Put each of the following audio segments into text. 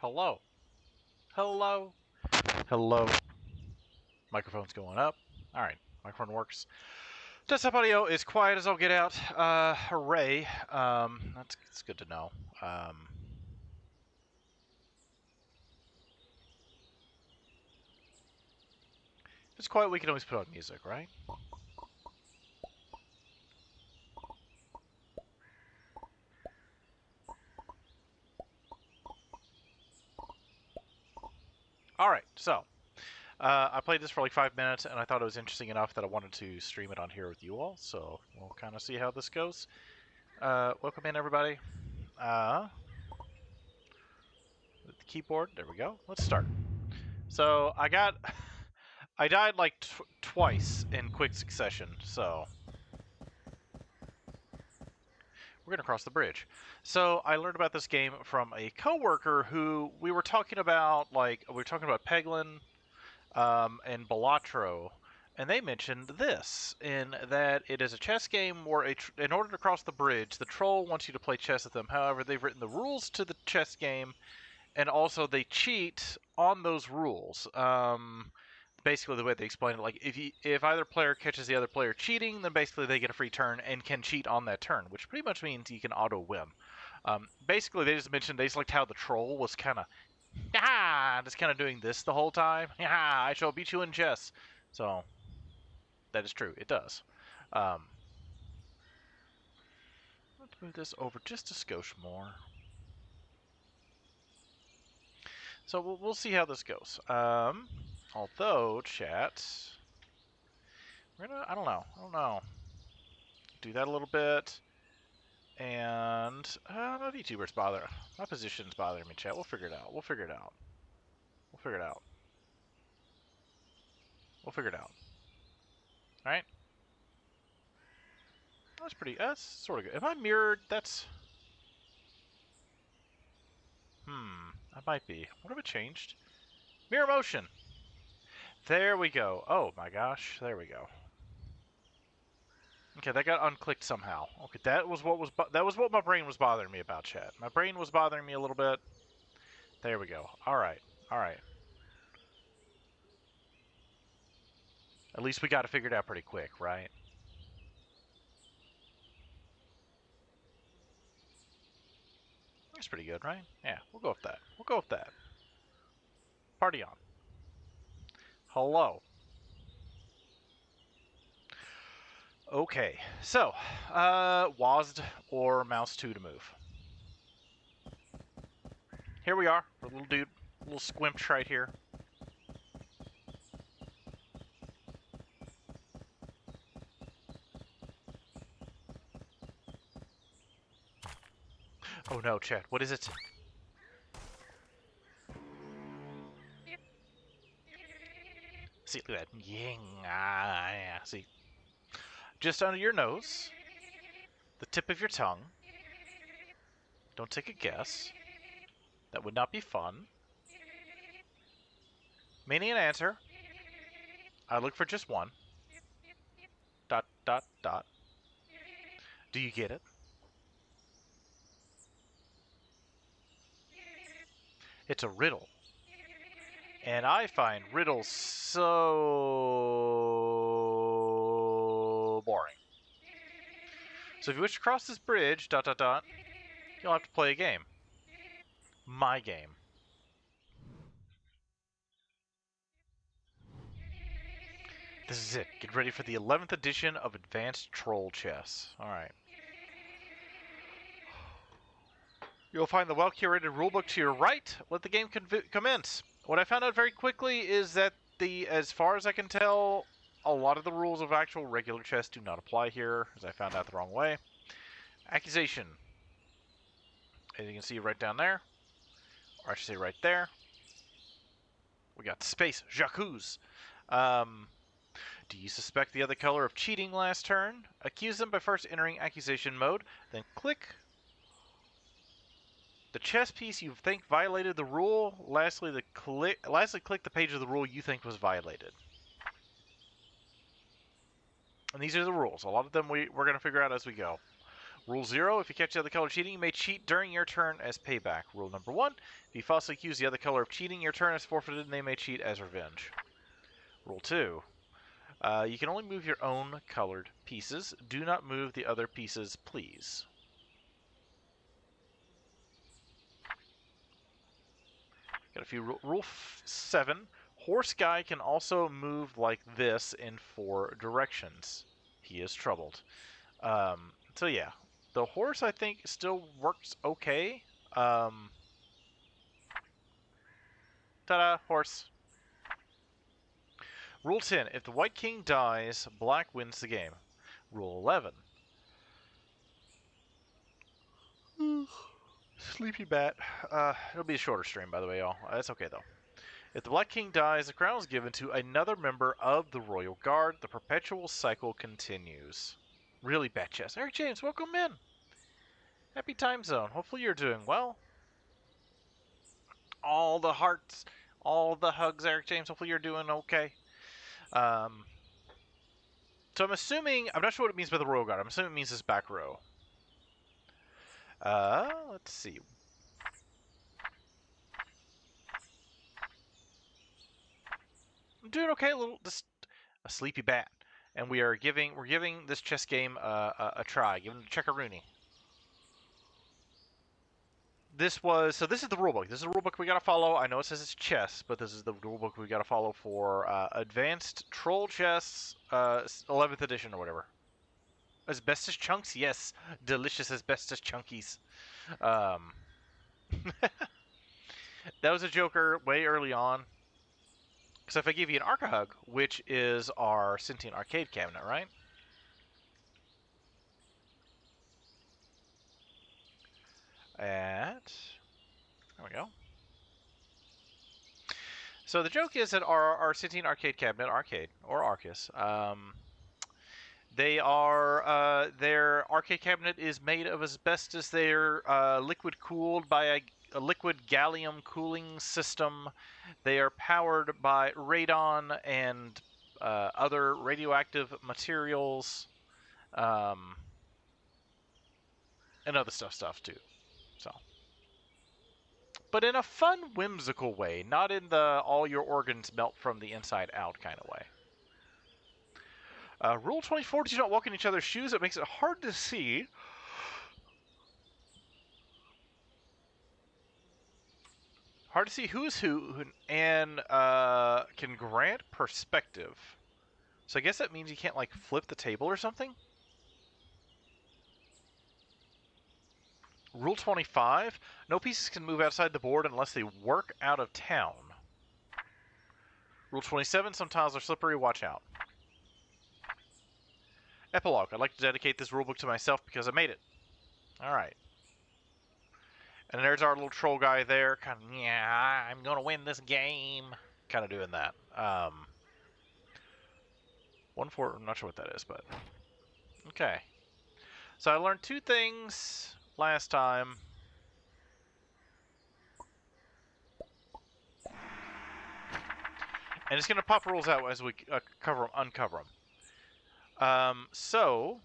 Hello. Hello. Hello. Microphone's going up. All right. Microphone works. Desktop audio is quiet as I'll get out. Hooray. That's good to know. If it's quiet, we can always put on music, right? All right. So, I played this for like 5 minutes, and I thought it was interesting enough that I wanted to stream it on here with you all. So we'll kind of see how this goes. Welcome in, everybody. With the keyboard. There we go. Let's start. So I died like twice in quick succession. So we're gonna cross the bridge. So I learned about this game from a coworker who we were talking about. Peglin and Balatro, and they mentioned this in that it is a chess game where in order to cross the bridge, the troll wants you to play chess with them. However, they've written the rules to the chess game, and also they cheat on those rules. Basically, the way they explain it, like if either player catches the other player cheating, then basically they get a free turn and can cheat on that turn, which pretty much means you can auto win. Basically, they just mentioned they liked how the troll was kind of just kind of doing this the whole time. I shall beat you in chess. So that is true. It does. Let's move this over just a skosh more. So we'll see how this goes. Although, chat, I don't know. Do that a little bit. And no VTubers bother. My position's bothering me, chat. We'll figure it out. We'll figure it out. We'll figure it out. We'll figure it out. All right. That's pretty. That's sort of good. Am I mirrored? That's. I might be. What have it changed? Mirror motion. There we go. Oh my gosh. There we go. Okay, that got unclicked somehow. Okay, that was what my brain was bothering me about, chat. My brain was bothering me a little bit. There we go. All right. All right. At least we got it figured out pretty quick, right? That's pretty good, right? Yeah, we'll go with that. We'll go with that. Party on. Hello. Okay, so, WASD or mouse 2 to move. Here we are, our little dude, little squimch right here. Oh no, Chad, what is it? See, look at that. Yeah, see. Just under your nose, the tip of your tongue. Don't take a guess. That would not be fun. Meaning and answer. I look for just one. Dot, dot, dot. Do you get it? It's a riddle. And I find riddles so boring. So if you wish to cross this bridge, dot, dot, dot, you'll have to play a game. My game. This is it. Get ready for the 11th edition of Advanced Troll Chess. Alright. You'll find the well-curated rulebook to your right. Let the game commence. What I found out very quickly is that as far as I can tell, a lot of the rules of actual regular chess do not apply here, as I found out the wrong way. Accusation. As you can see right down there, or I should say right there, we got space, J'accuse. Do you suspect the other color of cheating last turn? Accuse them by first entering accusation mode, then click the chess piece you think violated the rule. Lastly, click the page of the rule you think was violated. And these are the rules. A lot of them we're going to figure out as we go. Rule 0, if you catch the other color cheating, you may cheat during your turn as payback. Rule number 1, if you falsely accuse the other color of cheating, your turn is forfeited and they may cheat as revenge. Rule 2, you can only move your own colored pieces. Do not move the other pieces, please. Got a few. Rule 7, horse guy can also move like this in 4 directions. He is troubled. So yeah, the horse I think still works okay. Ta-da, horse. Rule 10, if the white king dies, black wins the game. Rule 11. Sleepy bat. It'll be a shorter stream, by the way, y'all. That's okay, though. If the Black King dies, the crown is given to another member of the Royal Guard. The perpetual cycle continues. Really bad chess. Eric James, welcome in. Happy time zone. Hopefully you're doing well. All the hearts, all the hugs, Eric James. Hopefully you're doing okay. So I'm assuming, I'm not sure what it means by the Royal Guard. I'm assuming it means this back row. Let's see. I'm doing okay. Just a sleepy bat, and we're giving this chess game a try. Giving it a check-a-rooney. This is the rulebook. This is the rulebook we gotta follow. I know it says it's chess, but this is the rulebook we gotta follow for Advanced Troll Chess, 11th edition or whatever. Asbestos chunks, yes, delicious asbestos chunkies. That was a joker way early on. Because if I give you an Arcahug, which is our sentient arcade cabinet, right? There we go. So the joke is that our sentient arcade cabinet, Arcade, or Arcus, they are, their arcade cabinet is made of asbestos. They're liquid cooled by a liquid gallium cooling system. They are powered by radon and other radioactive materials, and other stuff too. So, but in a fun, whimsical way, not in the all your organs melt from the inside out kind of way. Rule 24, do not walk in each other's shoes. It makes it hard to see. Hard to see who's who, and can grant perspective. So I guess that means you can't, like, flip the table or something? Rule 25, no pieces can move outside the board unless they work out of town. Rule 27, some tiles are slippery, watch out. Epilogue, I'd like to dedicate this rulebook to myself because I made it. Alright. And there's our little troll guy there, kind of, yeah, I'm gonna win this game. Kind of doing that. 1-4, I'm not sure what that is, but... Okay. So I learned 2 things last time. And it's gonna pop rules out as we uncover them. So...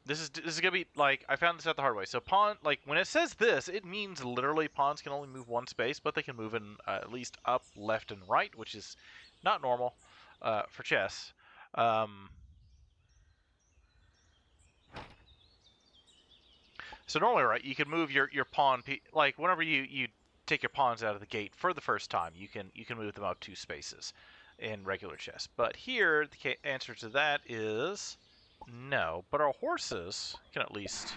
This is gonna be, like, I found this out the hard way. So pawn, like, when it says this, it means literally pawns can only move 1 space, but they can move in at least up, left, and right, which is not normal for chess. So normally, right, you can move your pawn, like, whenever you take your pawns out of the gate for the first time, you can move them up 2 spaces in regular chess. But here, the answer to that is... no, but our horses can at least...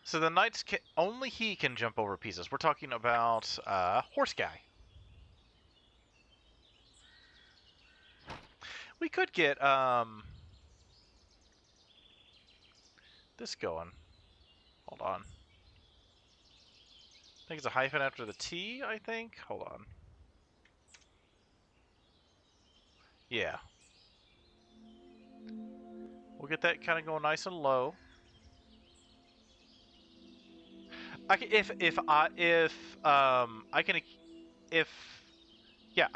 So the knights can... only he can jump over pieces. We're talking about horse guy. We could get this going. Hold on. I think it's a hyphen after the T, I think. Hold on. Yeah. We'll get that kind of going nice and low. I can, I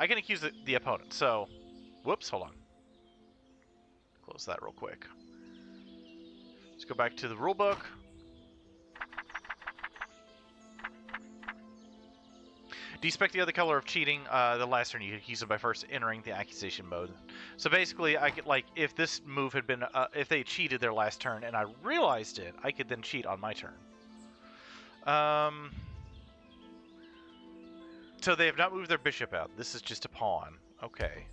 can accuse the opponent. So, whoops, hold on. Close that real quick. Let's go back to the rule book. Do you expect the other color of cheating the last turn? You could use it by first entering the accusation mode. So basically, I could, like, if this move had been, if they cheated their last turn and I realized it, I could then cheat on my turn. So they have not moved their bishop out. This is just a pawn. Okay.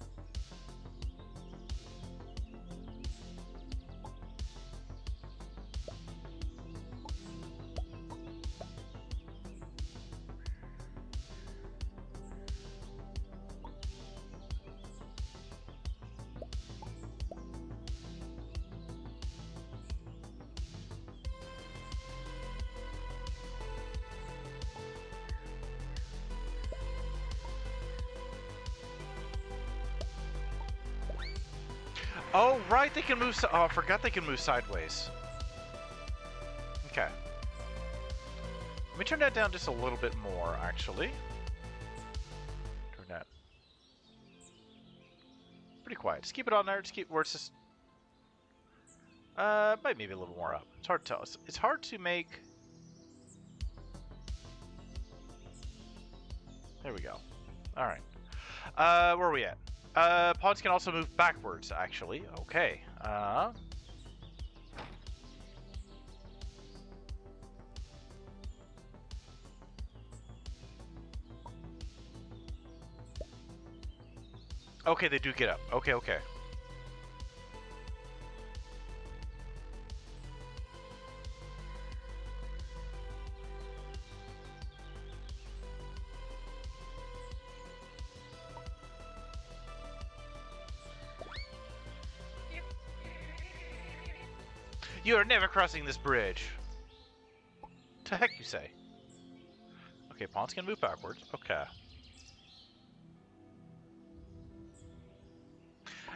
Oh, right, they can move. Oh, I forgot they can move sideways. Okay. Let me turn that down just a little bit more, actually. Turn that. Pretty quiet. Just keep it on there. Just keep where it's just. Maybe a little more up. It's hard to tell. It's hard to make. There we go. All right. Where are we at? Pawns can also move backwards, actually. Okay. Okay, they do get up. Okay, okay. You are never crossing this bridge. To heck you say? Okay, pawns can move backwards. Okay.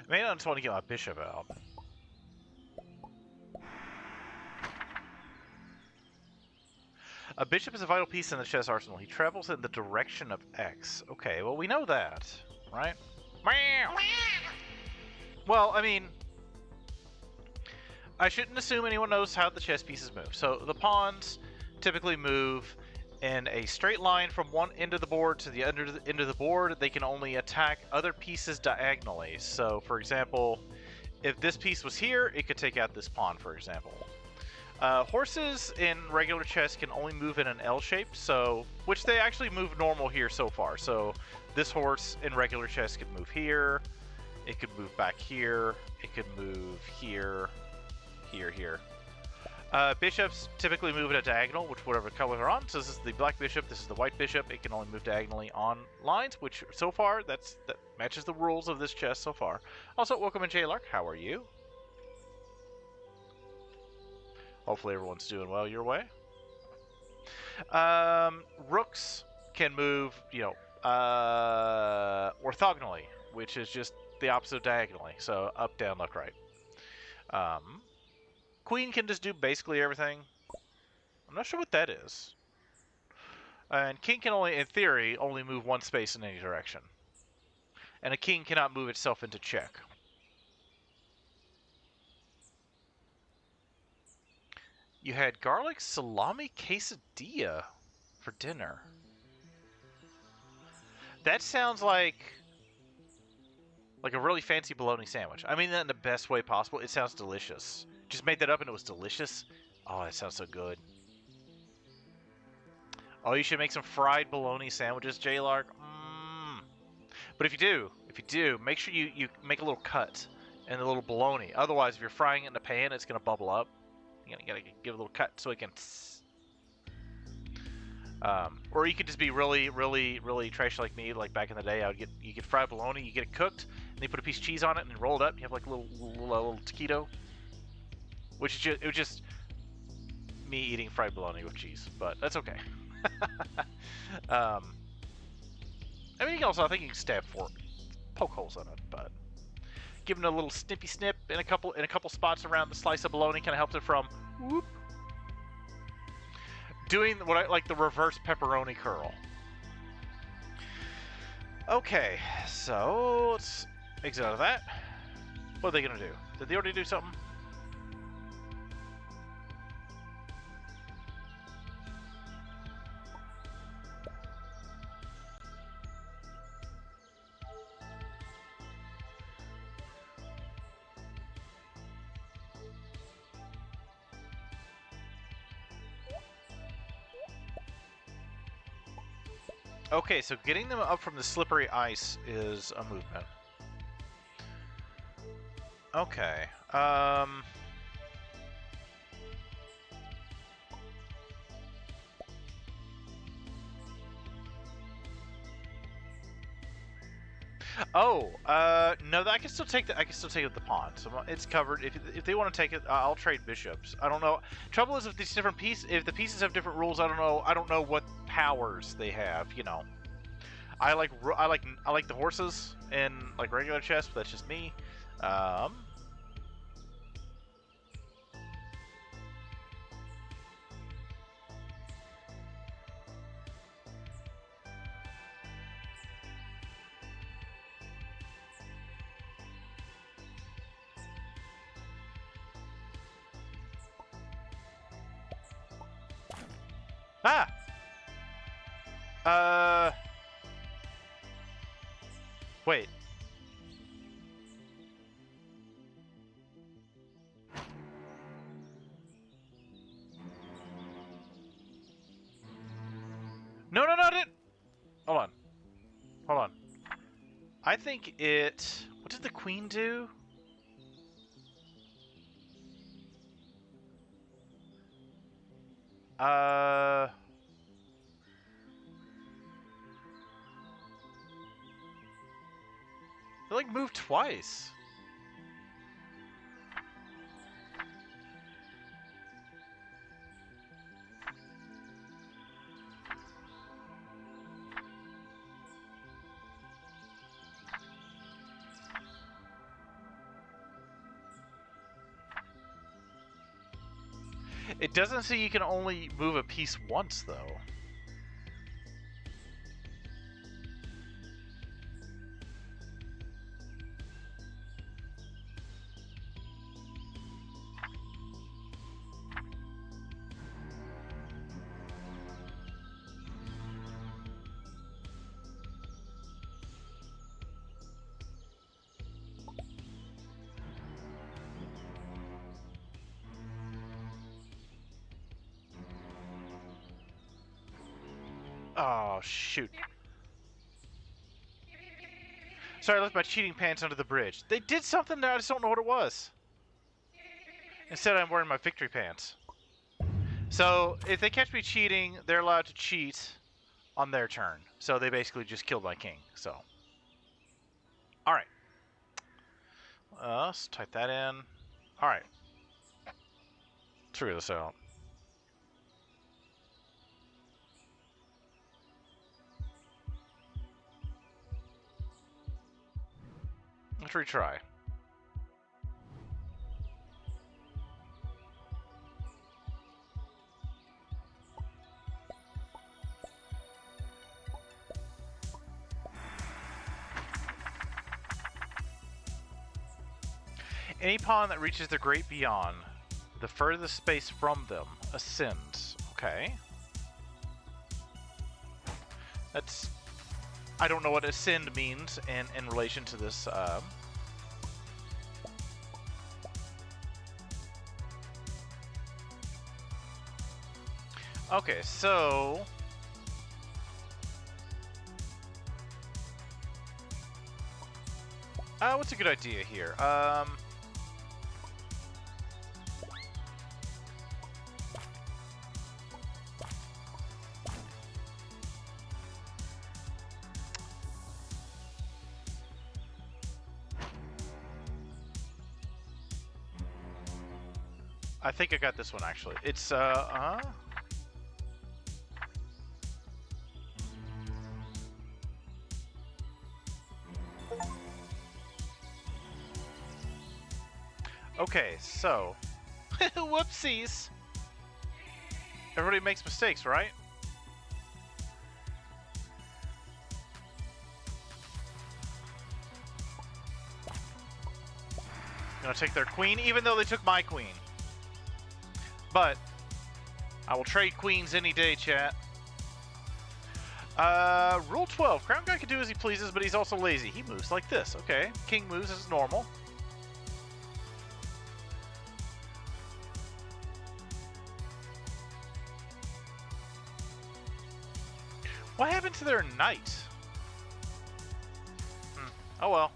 Maybe I just want to get my bishop out. A bishop is a vital piece in the chess arsenal. He travels in the direction of X. Okay, well, we know that, right? Well, I mean, I shouldn't assume anyone knows how the chess pieces move. So the pawns typically move in a straight line from one end of the board to the other end of the board. They can only attack other pieces diagonally. So, for example, if this piece was here, it could take out this pawn, for example. Horses in regular chess can only move in an L shape, so which they actually move normal here so far. So this horse in regular chess could move here, it could move back here, it could move here, here. Bishops typically move in a diagonal, which whatever color they're on. So this is the black bishop, this is the white bishop. It can only move diagonally on lines, which so far that matches the rules of this chess so far. Also, welcome in J-Lark. How are you? Hopefully everyone's doing well your way. Rooks can move, you know, orthogonally, which is just the opposite of diagonally. So up, down, left, right. Queen can just do basically everything. I'm not sure what that is. And king can only, in theory, only move one space in any direction. And a king cannot move itself into check. You had garlic salami quesadilla for dinner. That sounds like a really fancy bologna sandwich. I mean that in the best way possible. It sounds delicious. Just made that up and it was delicious. Oh, that sounds so good. Oh, you should make some fried bologna sandwiches, J-Lark. But if you do, make sure you make a little cut in the little bologna. Otherwise, if you're frying it in the pan, it's going to bubble up. You gotta give a little cut so it can. Or you could just be really, really, really trashy like me. Like back in the day, you get fried bologna, you get it cooked, and you put a piece of cheese on it, and then roll it up. You have like a little taquito, which is just, it was just me eating fried bologna with cheese, but that's okay. I mean, you can also, I think you can poke holes in it, but giving it a little snippy snip in a couple spots around the slice of bologna kind of helps it from whoop, doing what I like, the reverse pepperoni curl. Okay, so let's exit out of that. What are they gonna do? Did they already do something? Okay, so getting them up from the slippery ice is a movement. Okay. Oh, no, I can still take the. I can still take it the pawn. So it's covered. If they want to take it, I'll trade bishops. I don't know. Trouble is, if these different pieces, if the pieces have different rules, I don't know. I don't know what powers they have. You know, I like the horses in like regular chess, but that's just me. Ah. Wait. No, no, no, did. Hold on. Hold on. I think it. What did the queen do? They like moved twice. It doesn't say you can only move a piece once, though. Oh, shoot. Sorry, I left my cheating pants under the bridge. They did something there, I just don't know what it was. Instead, I'm wearing my victory pants. So, if they catch me cheating, they're allowed to cheat on their turn. So they basically just killed my king, so. Alright. Let's type that in. Alright. Let's figure this out. Let's retry. Any pawn that reaches the great beyond, the furthest space from them, ascends. Okay. That's... I don't know what ascend means in relation to this. Okay, so... what's a good idea here? I think I got this one, actually. It's, Okay, so... Whoopsies! Everybody makes mistakes, right? Gonna take their queen, even though they took my queen. But I will trade queens any day, chat. Rule 12. Crown Guy can do as he pleases, but he's also lazy. He moves like this. Okay. King moves as normal. What happened to their knight? Oh well.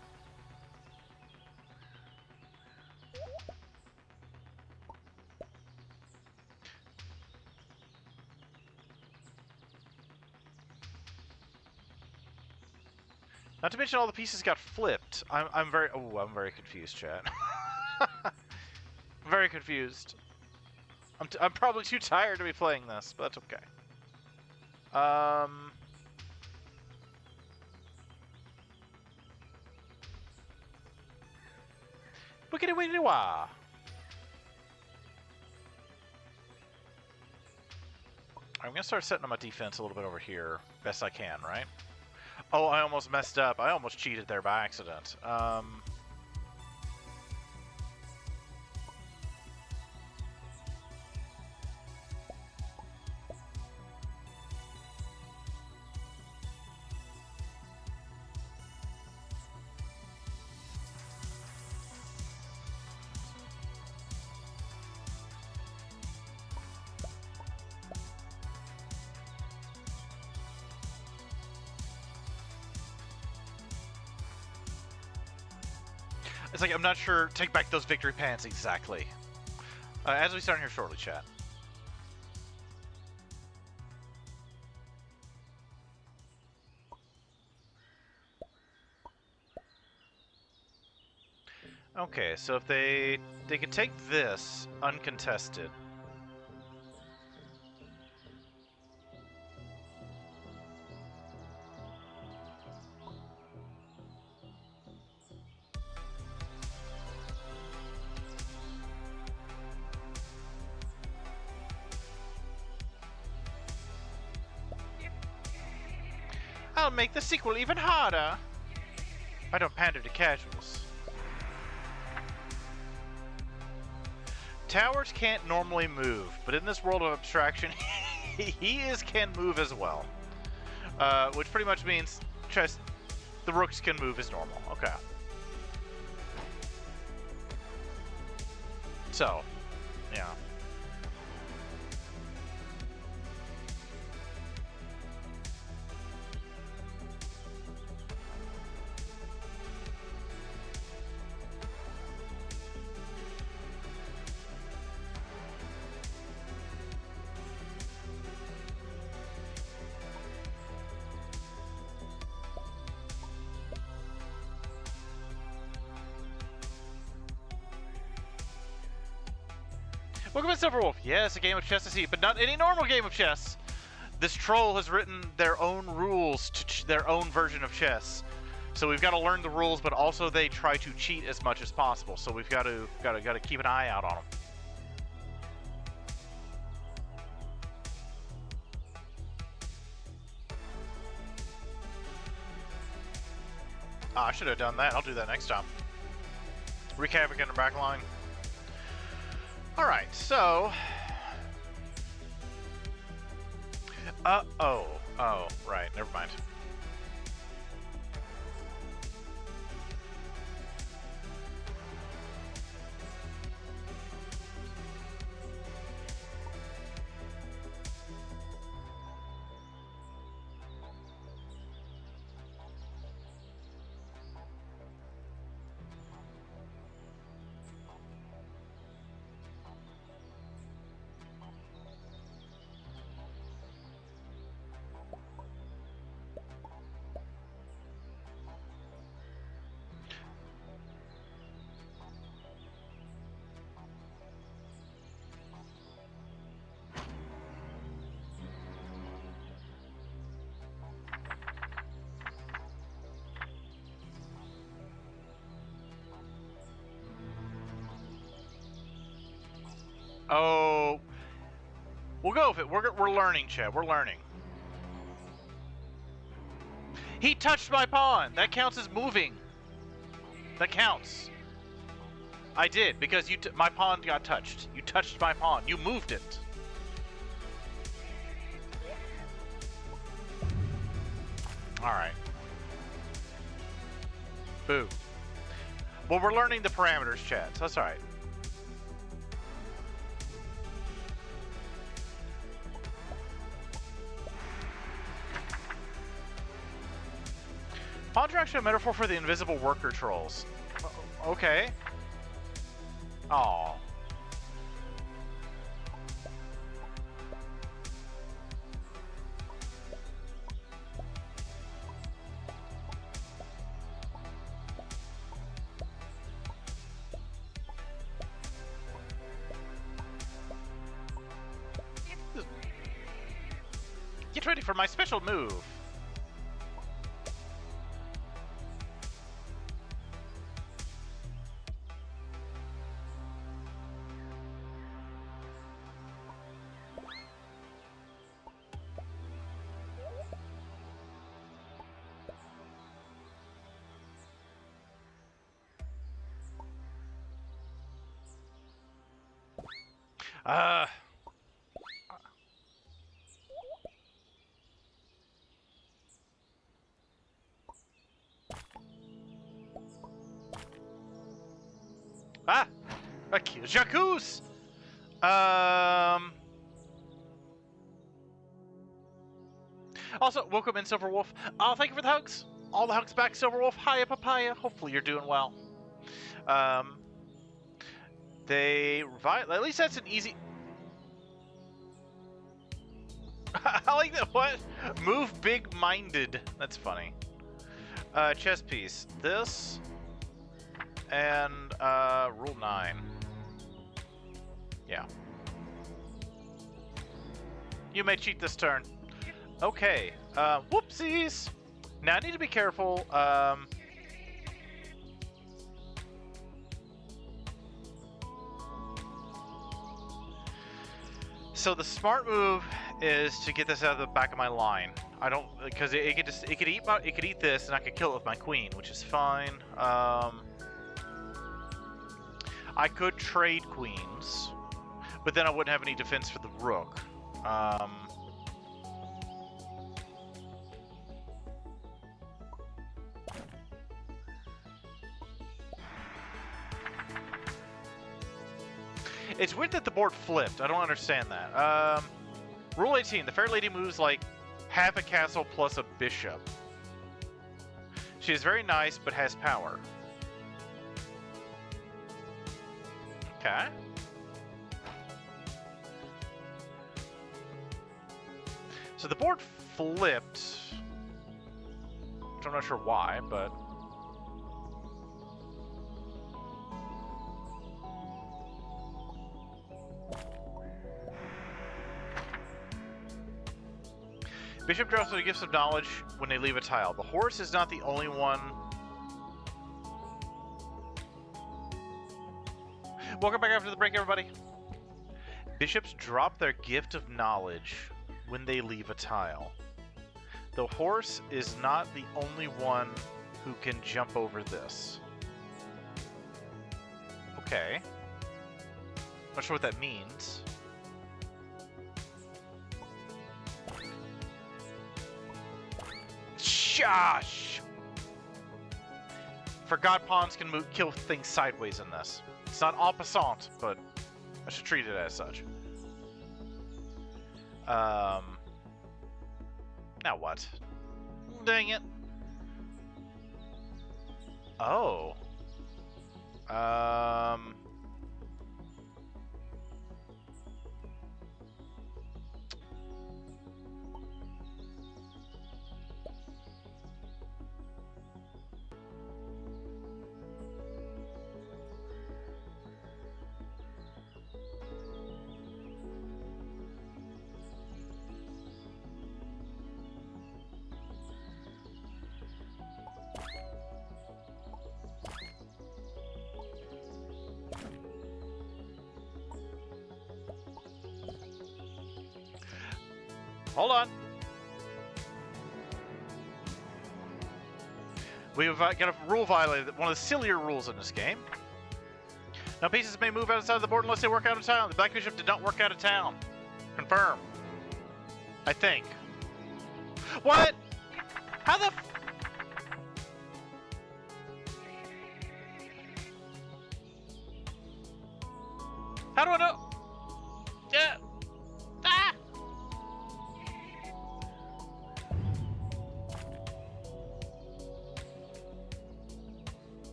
Not to mention all the pieces got flipped. I'm very confused, chat. Very confused. I'm probably too tired to be playing this, but that's okay. Wickedy wickedy wah. I'm gonna start setting up my defense a little bit over here, best I can, right? Oh, I almost messed up. I almost cheated there by accident. It's like, I'm not sure. Take back those victory pants, exactly. As we start here shortly, chat. Okay, so if they can take this uncontested. I'll make the sequel even harder. I don't pander to casuals. Towers can't normally move, but in this world of abstraction, he can move as well. Which pretty much means the rooks can move as normal. Okay. So, yeah. Welcome to Silverwolf. Yes, a game of chess to see, but not any normal game of chess. This troll has written their own rules to their own version of chess. So we've got to learn the rules, but also they try to cheat as much as possible. So we've got to keep an eye out on them. Oh, I should have done that. I'll do that next time. Wreak havoc in the back line. Alright, so... oh, right, never mind. Oh, we'll go with it. We're learning, Chad. We're learning. He touched my pawn. That counts as moving. That counts. I did, because my pawn got touched. You touched my pawn. You moved it. Alright. Boo. Well, we're learning the parameters, chat, so that's alright. Pawns are actually a metaphor for the invisible worker trolls. Okay. Aww. Get ready for my special move. Ah! J'accuse! Also, welcome in, Silverwolf. Oh, thank you for the hugs. All the hugs back, Silverwolf. Hiya, Papaya. Hopefully you're doing well. At least that's an easy... I like that. What? Move big-minded. That's funny. Chess piece. This... and, rule 9. Yeah. You may cheat this turn. Okay. Whoopsies! Now I need to be careful. So the smart move is to get this out of the back of my line. I don't, because it could eat this, and I could kill it with my queen, which is fine. I could trade queens, but then I wouldn't have any defense for the rook. It's weird that the board flipped. I don't understand that. Rule 18. The fair lady moves like half a castle plus a bishop. She is very nice, but has power. Okay. So the board flipped. Which I'm not sure why, but... Bishop draws with a gift of knowledge when they leave a tile. The horse is not the only one. Welcome back after the break, everybody. Bishops drop their gift of knowledge when they leave a tile. The horse is not the only one who can jump over this. Okay. Not sure what that means. Josh! Forgot pawns can kill things sideways in this. It's not en passant, but I should treat it as such. Now what? Dang it. Oh. Hold on. We've got a rule violated, one of the sillier rules in this game. Now pieces may move outside of the board unless they work out of town. The Black Bishop did not work out of town. Confirm. I think. What? How the... How do I know? Yeah. Ah!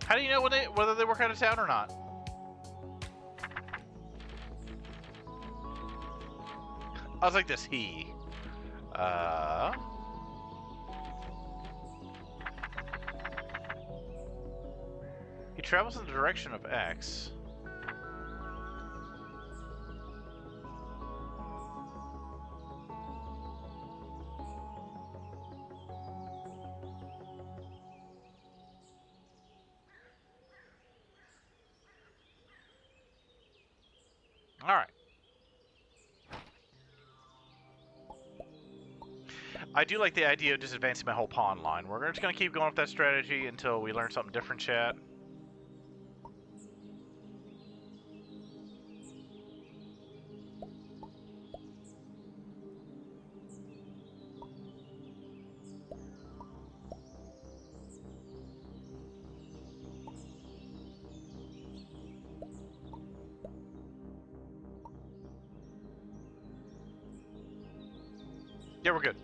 How do you know whether they work out of town or not? I was like this, he. He travels in the direction of X. All right. I do like the idea of just advancing my whole pawn line. We're just going to keep going with that strategy until we learn something different, chat. Yeah, we're good.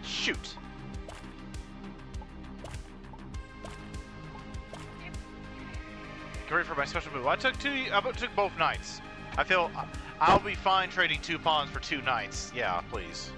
Shoot. Get ready for my special move. I took both knights. I feel I'll be fine trading 2 pawns for 2 knights. Yeah, please.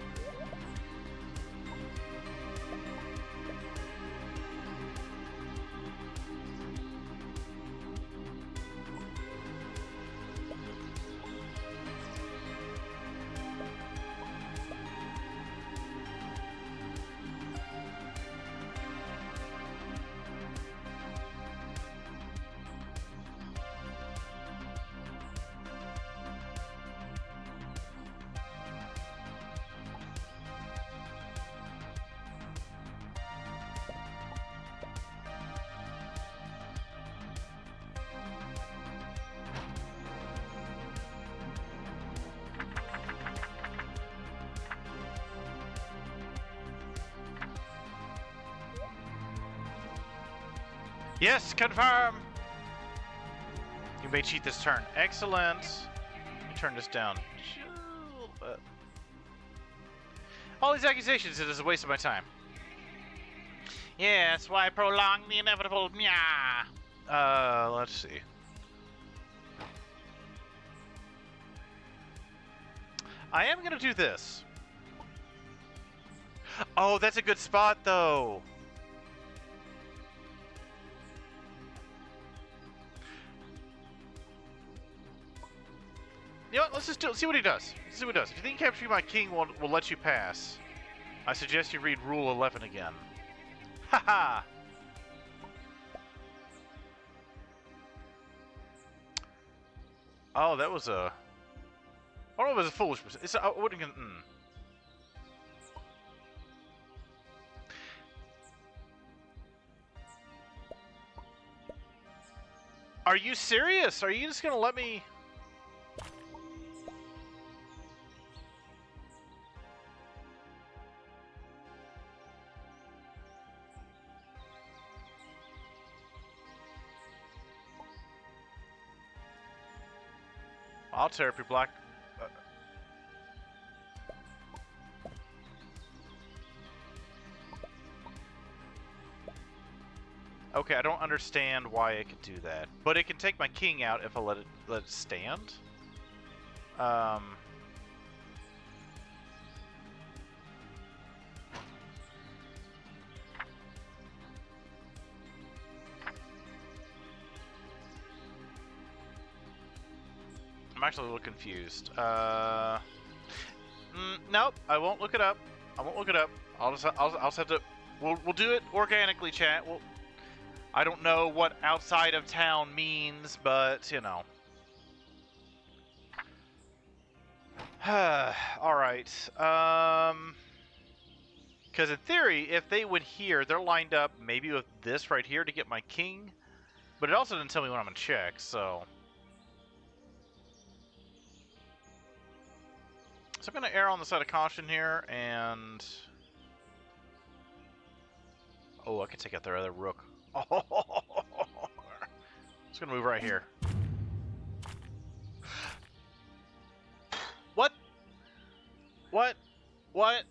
Yes, confirm! You may cheat this turn. Excellent. Let me turn this down. All these accusations, it is a waste of my time. Yes, why prolong the inevitable? Meow. Let's see. I am gonna do this. Oh, that's a good spot, though. You know what, let's just see what he does. Let's see what he does. If you think capturing my king will let you pass, I suggest you read Rule 11 again. Haha! Oh, that was a... I don't know if it was a foolish... It's a... I wouldn't... Are you serious? Are you just gonna let me... I'll tear up your black... Okay, I don't understand why it could do that. But it can take my king out if I let it stand? I'm actually a little confused. Nope, I won't look it up. I won't look it up. I'll just have to. We'll do it organically, chat. I don't know what outside of town means, but, you know. Alright. Because in theory, if they went here, they're lined up maybe with this right here to get my king. But it also didn't tell me when I'm going to check, so... So I'm going to err on the side of caution here, and... Oh, I could take out their other rook. Oh, it's going to move right here. What? What? What?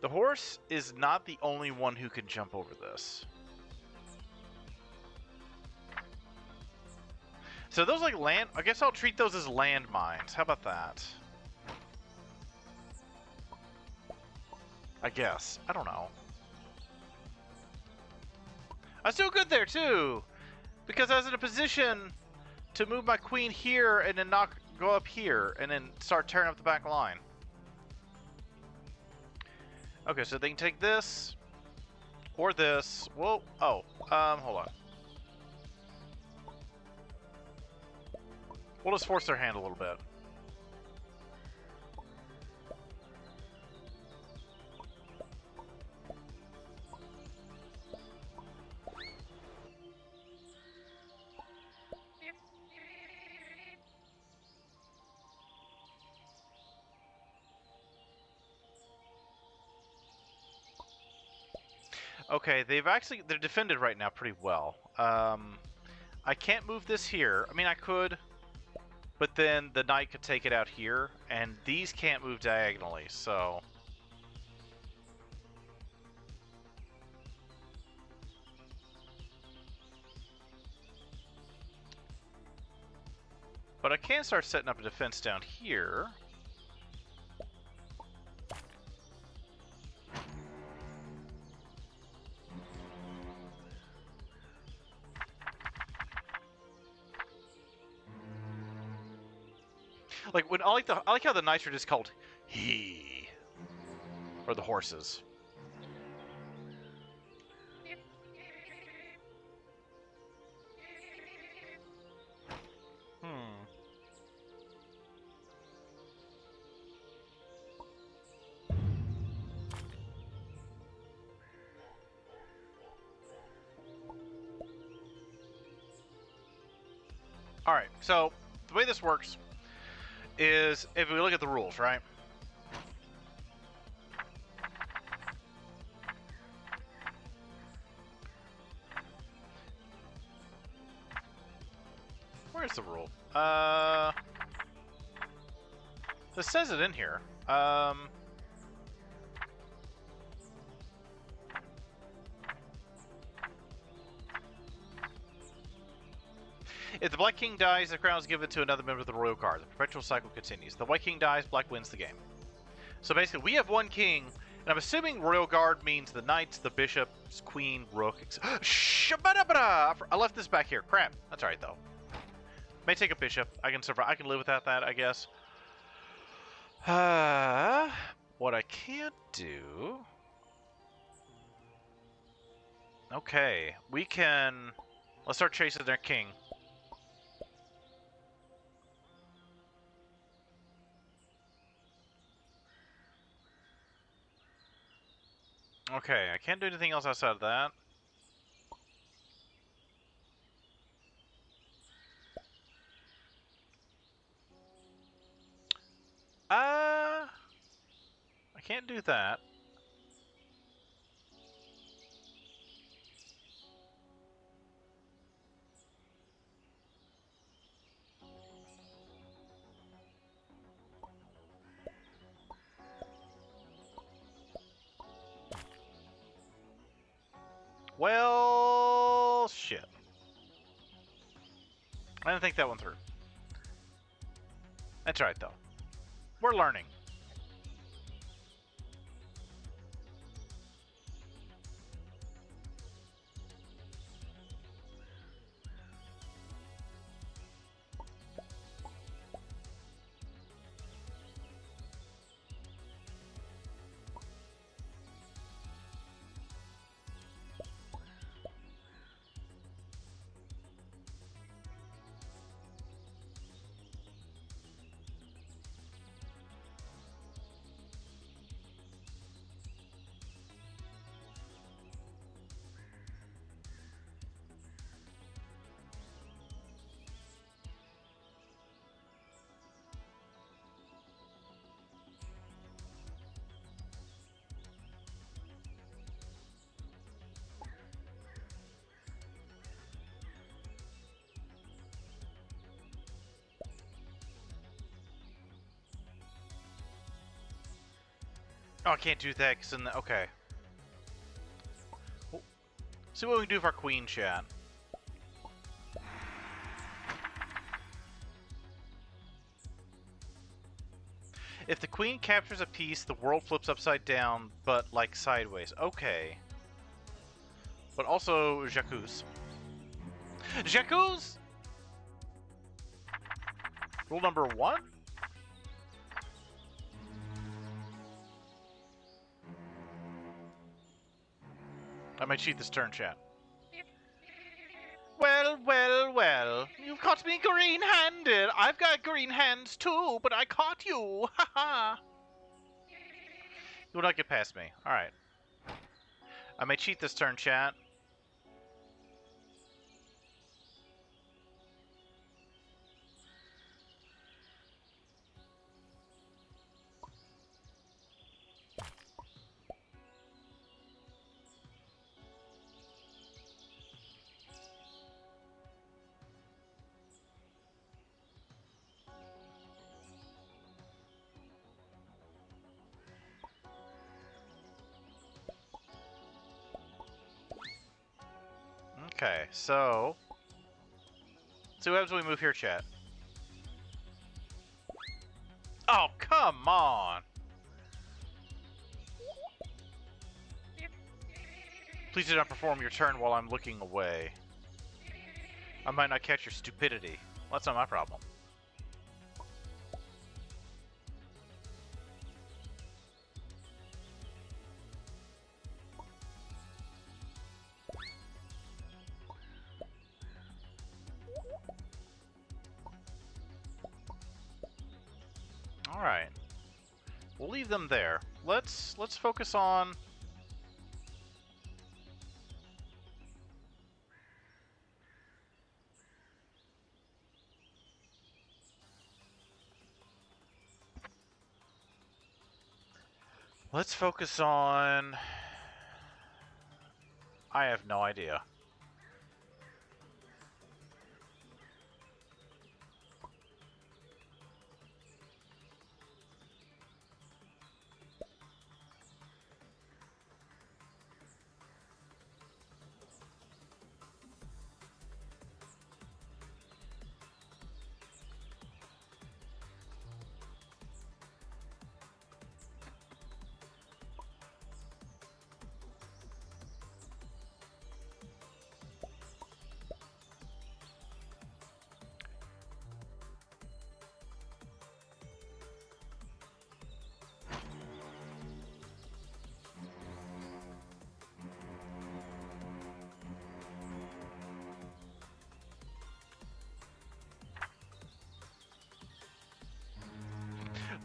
The horse is not the only one who can jump over this. So those like land... I guess I'll treat those as landmines. How about that? I guess. I don't know. I'm still good there, too! Because I was in a position to move my queen here and then go up here and then start tearing up the back line. Okay, so they can take this or this. Whoa. Oh, hold on. We'll just force their hand a little bit. Okay, they're defended right now pretty well. I can't move this here. I mean, I could, but then the knight could take it out here, and these can't move diagonally, so... But I can start setting up a defense down here. Like when I like how the knights are just called he, or the horses. Alright, so the way this works is if we look at the rules, right? Where's the rule? This says it in here. If the Black King dies, the crown is given to another member of the royal guard. The perpetual cycle continues. The White King dies, Black wins the game. So basically, we have one king, and I'm assuming royal guard means the knights, the bishops, queen, rook. I left this back here. Crap. That's alright, though. May take a bishop. I can survive. I can live without that, I guess. What I can't do... Okay. We can... Let's start chasing their king. Okay, I can't do anything else outside of that. I can't do that. Well, shit. I didn't think that one through. That's right, though. We're learning. Oh, I can't do that because okay. Well, see what we can do for our queen, chat. If the queen captures a piece, the world flips upside down, but like sideways. Okay. But also J'accuse. J'accuse! Rule number 1? I might cheat this turn, chat. Well, well, well. You've caught me green-handed. I've got green hands too, but I caught you. Ha ha. You will not get past me. Alright. I may cheat this turn, chat. Okay, so... see what happens when we move here, chat. Oh, come on! Please do not perform your turn while I'm looking away. I might not catch your stupidity. Well, that's not my problem. Alright. We'll leave them there. Let's focus on... let's focus on... I have no idea.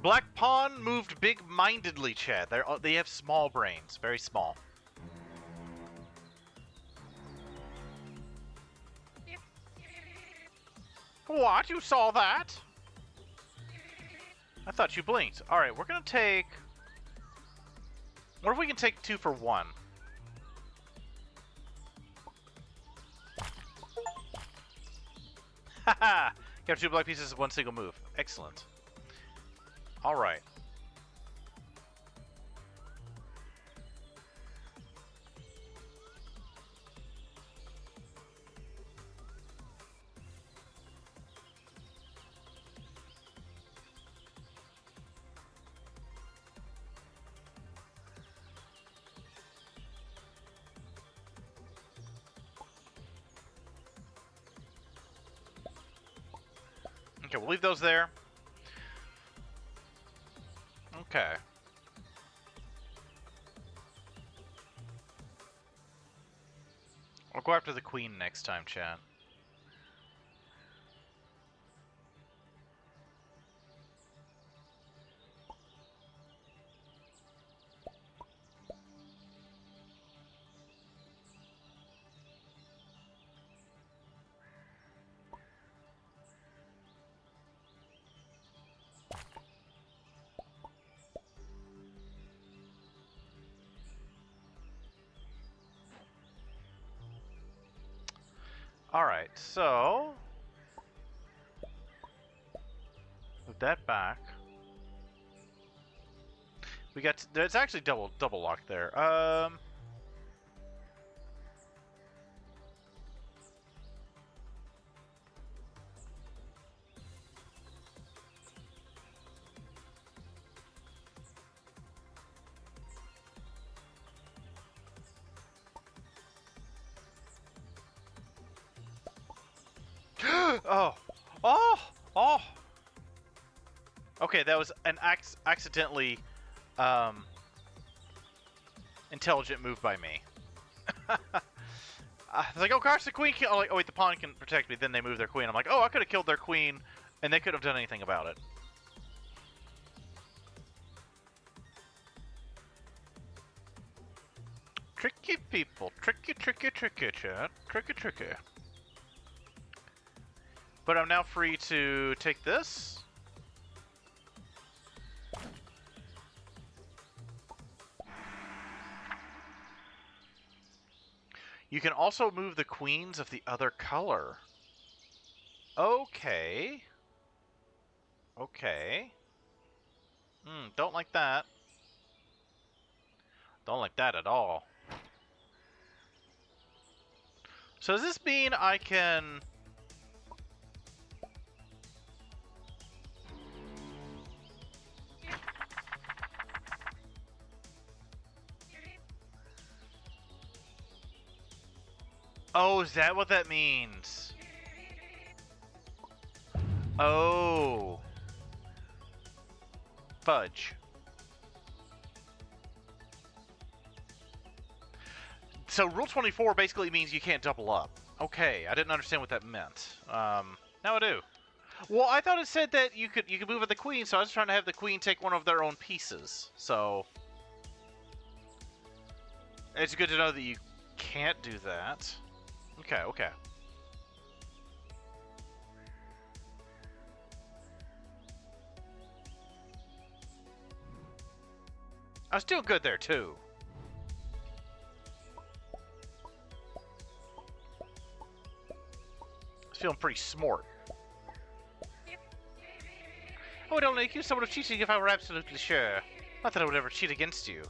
Black Pawn moved big-mindedly, chat. They have small brains. Very small. What? You saw that? I thought you blinked. Alright, we're gonna take... what if we can take 2 for 1? Haha! Capture 2 black pieces in one single move. Excellent. Alright. Okay, we'll leave those there. Okay. I'll go after the queen next time, chat. Alright, so... Move that back. We got... It's actually double locked there. Oh! Oh! Oh! Okay, that was an accidentally intelligent move by me. I was like, oh gosh, the queen can... Oh, like, oh wait, the pawn can protect me. Then they move their queen. I'm like, oh, I could have killed their queen, and they couldn't have done anything about it. Tricky people. Tricky, chat. Tricky. But I'm now free to take this. You can also move the queens of the other color. Okay. Okay. Don't like that. Don't like that at all. So does this mean I can... Oh, is that what that means? Oh. Fudge. So Rule 24 basically means you can't double up. Okay, I didn't understand what that meant. Now I do. Well, I thought it said that you could move at the queen, so I was trying to have the queen take one of their own pieces. So it's good to know that you can't do that. Okay. I was doing good there too. I was feeling pretty smart. I would only accuse someone of cheating if I were absolutely sure. Not that I would ever cheat against you.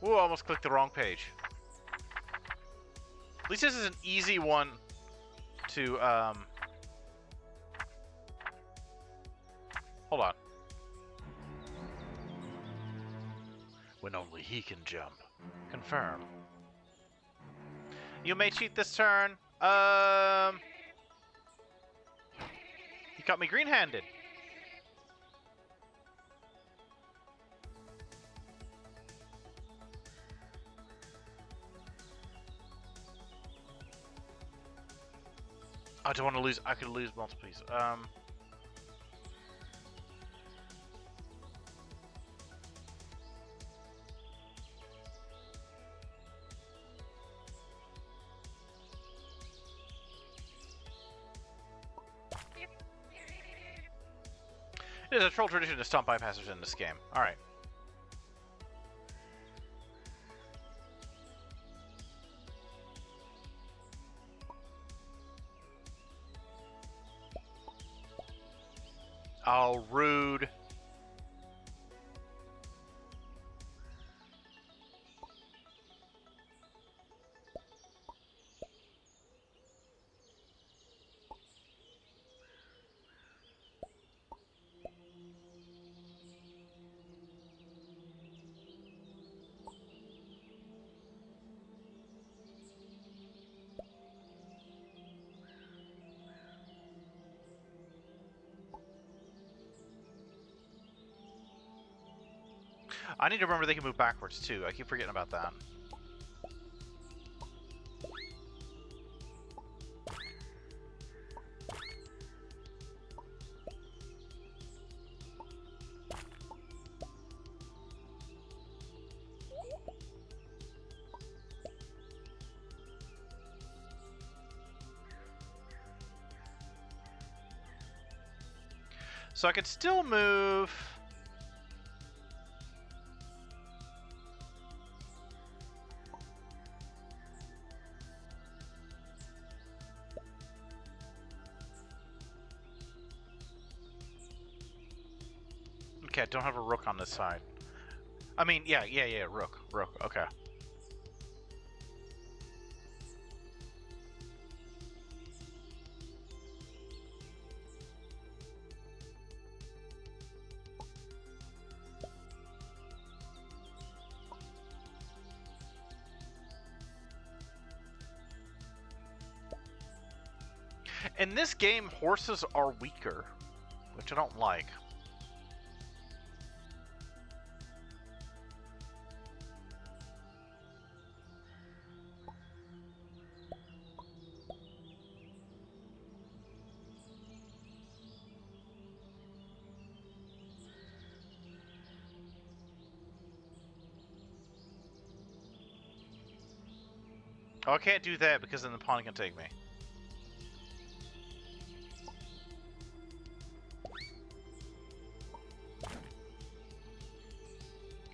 Ooh, I almost clicked the wrong page. At least this is an easy one to, hold on. When only he can jump. Confirm. You may cheat this turn. You got me green-handed. I don't want to lose. I could lose multiple pieces. It is a troll tradition to stomp bypassers in this game. All right. Oh, rude. I need to remember they can move backwards too. I keep forgetting about that. So I could still move. Okay, I don't have a rook on this side. I mean, yeah, rook, okay. In this game, horses are weaker, which I don't like. Oh, I can't do that because then the pawn can take me.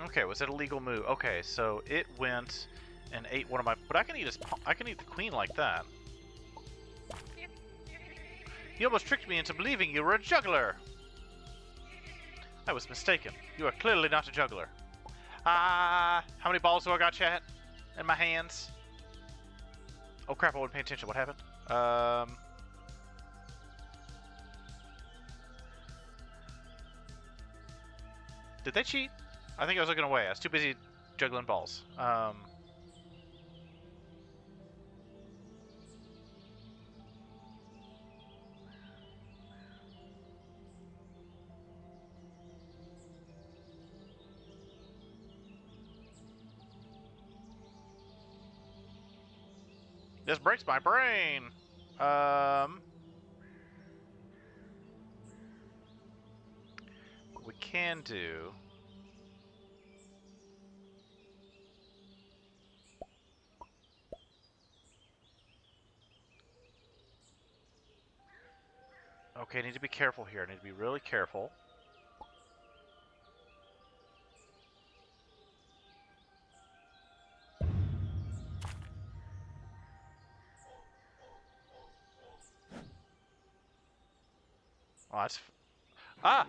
Okay, was it a legal move? Okay, so it went and ate one of my. But I can eat I can eat the queen like that. You almost tricked me into believing you were a juggler. I was mistaken. You are clearly not a juggler. How many balls do I got, chat? In my hands? Oh crap! I wasn't paying attention. What happened? Did they cheat? I think I was looking away. I was too busy juggling balls. This breaks my brain. What we can do. Okay, I need to be careful here. I need to be really careful. Oh, that's... Ah!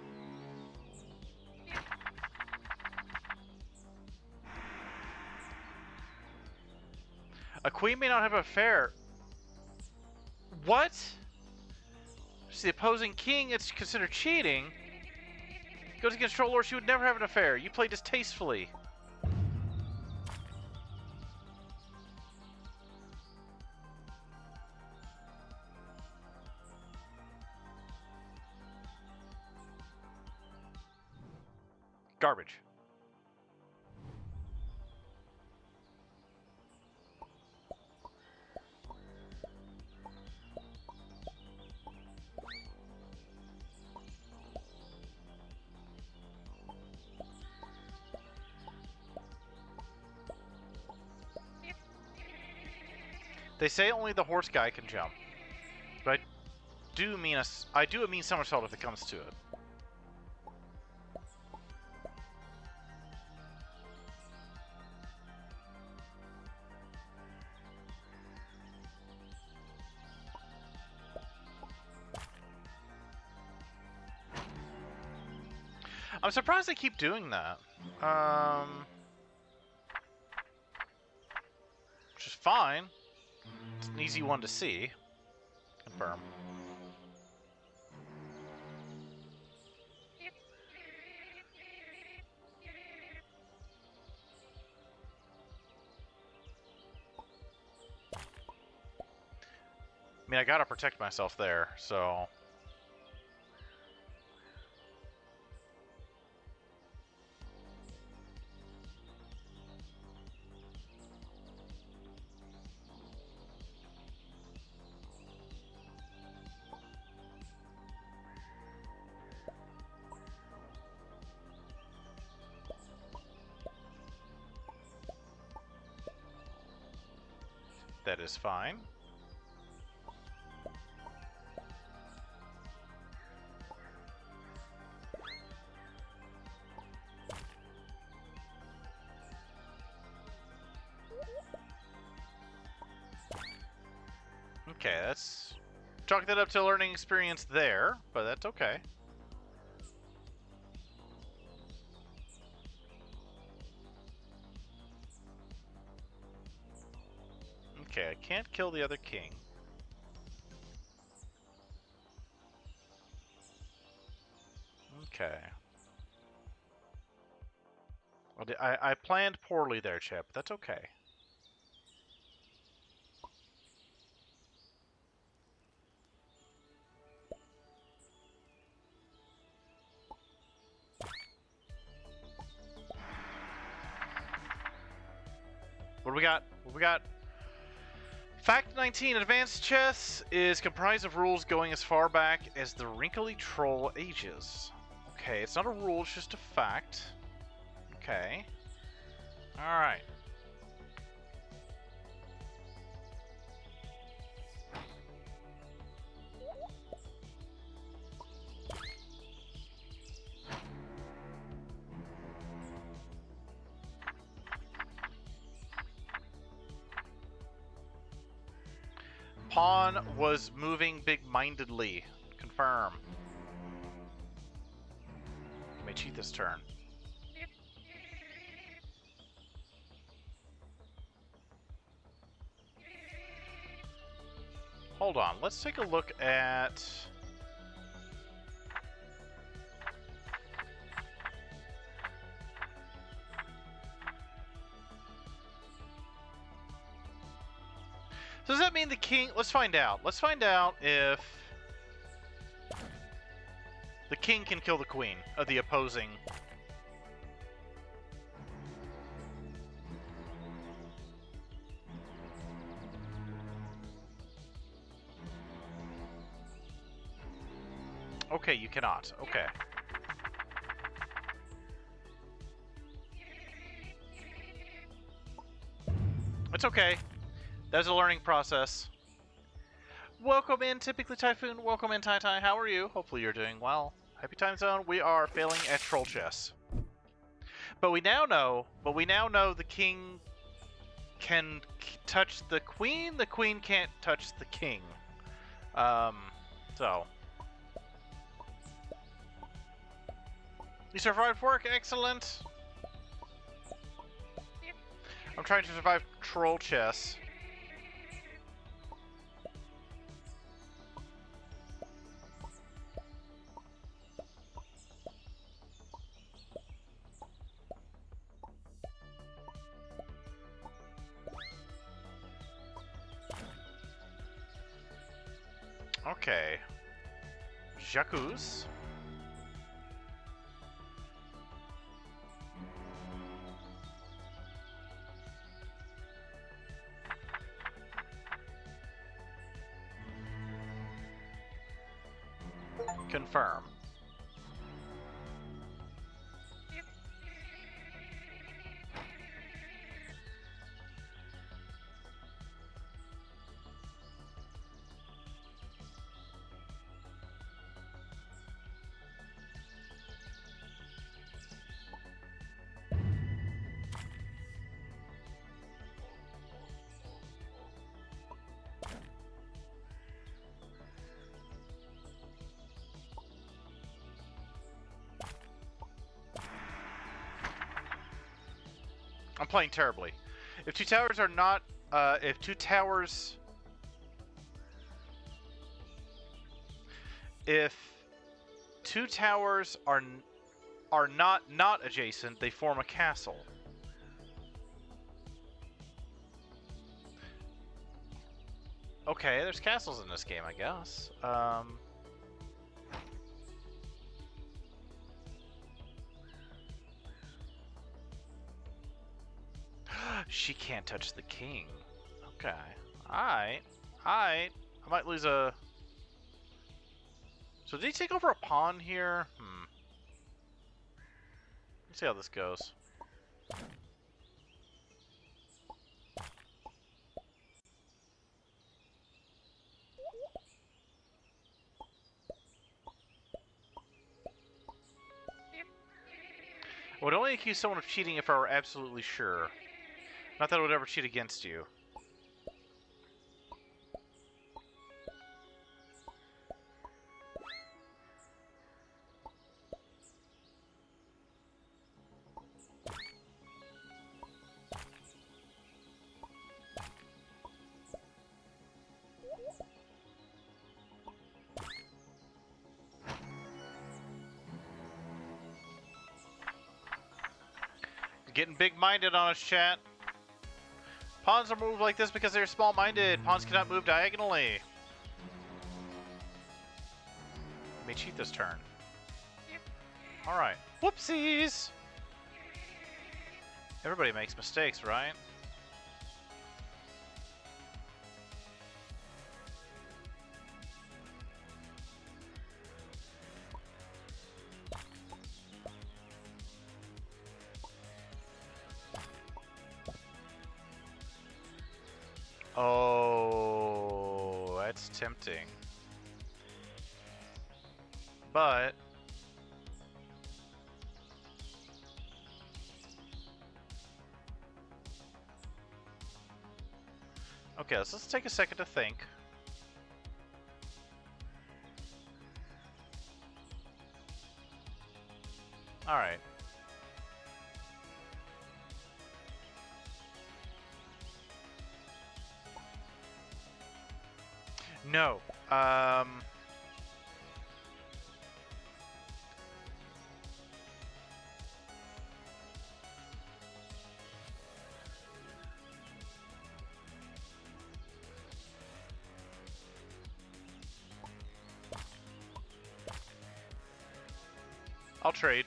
A queen may not have an affair. What? It's the opposing king, it's considered cheating. Goes against Troll Lord, she would never have an affair. You play distastefully. Garbage. They say only the horse guy can jump, but I do a mean somersault if it comes to it. I'm surprised they keep doing that. Which is fine. It's an easy one to see. Confirm. I mean, I gotta protect myself there, so... That is fine. Okay, that's... Chalk that up to learning experience there, but that's okay. Okay, I can't kill the other king. Okay. Well, I planned poorly there, Chip. That's okay. What do we got? What do we got? Fact 19. Advanced chess is comprised of rules going as far back as the wrinkly troll ages. Okay, it's not a rule, it's just a fact. Okay. Alright. Pawn was moving big-mindedly. Confirm. May cheat this turn. Hold on, let's take a look at... Does that mean the king... Let's find out. Let's find out if... the king can kill the queen of the opposing... Okay, you cannot. Okay. It's okay. That's a learning process. Welcome in, Typically Typhoon. Welcome in, Tai Tai. How are you? Hopefully you're doing well. Happy Time Zone. We are failing at troll chess. But we now know the king can touch the queen can't touch the king. So. You survived work, excellent. I'm trying to survive troll chess. Okay. J'accuse. Confirm. I'm playing terribly. If two towers are not, if two towers, are not adjacent, they form a castle. Okay, there's castles in this game, I guess. She can't touch the king. Okay. Alright. Alright. I might lose a... So did he take over a pawn here? Let's see how this goes. would only accuse someone of cheating if I were absolutely sure. Not that I would ever cheat against you. Getting big-minded on us, chat. Pawns are moved like this because they're small-minded. Pawns cannot move diagonally. Let me cheat this turn. Alright. Whoopsies! Everybody makes mistakes, right? Oh, that's tempting. But okay, let's take a second to think. Alright. No. I'll trade.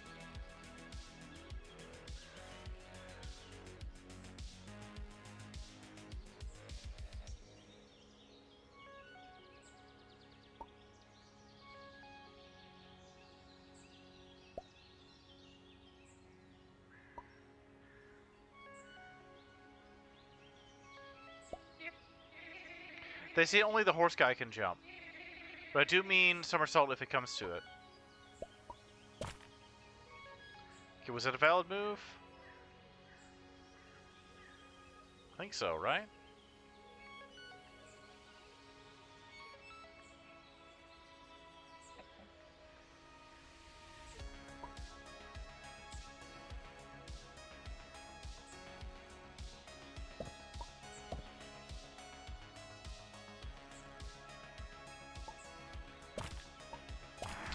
They say only the horse guy can jump. But I do mean somersault if it comes to it. Okay, was it a valid move? I think so, right?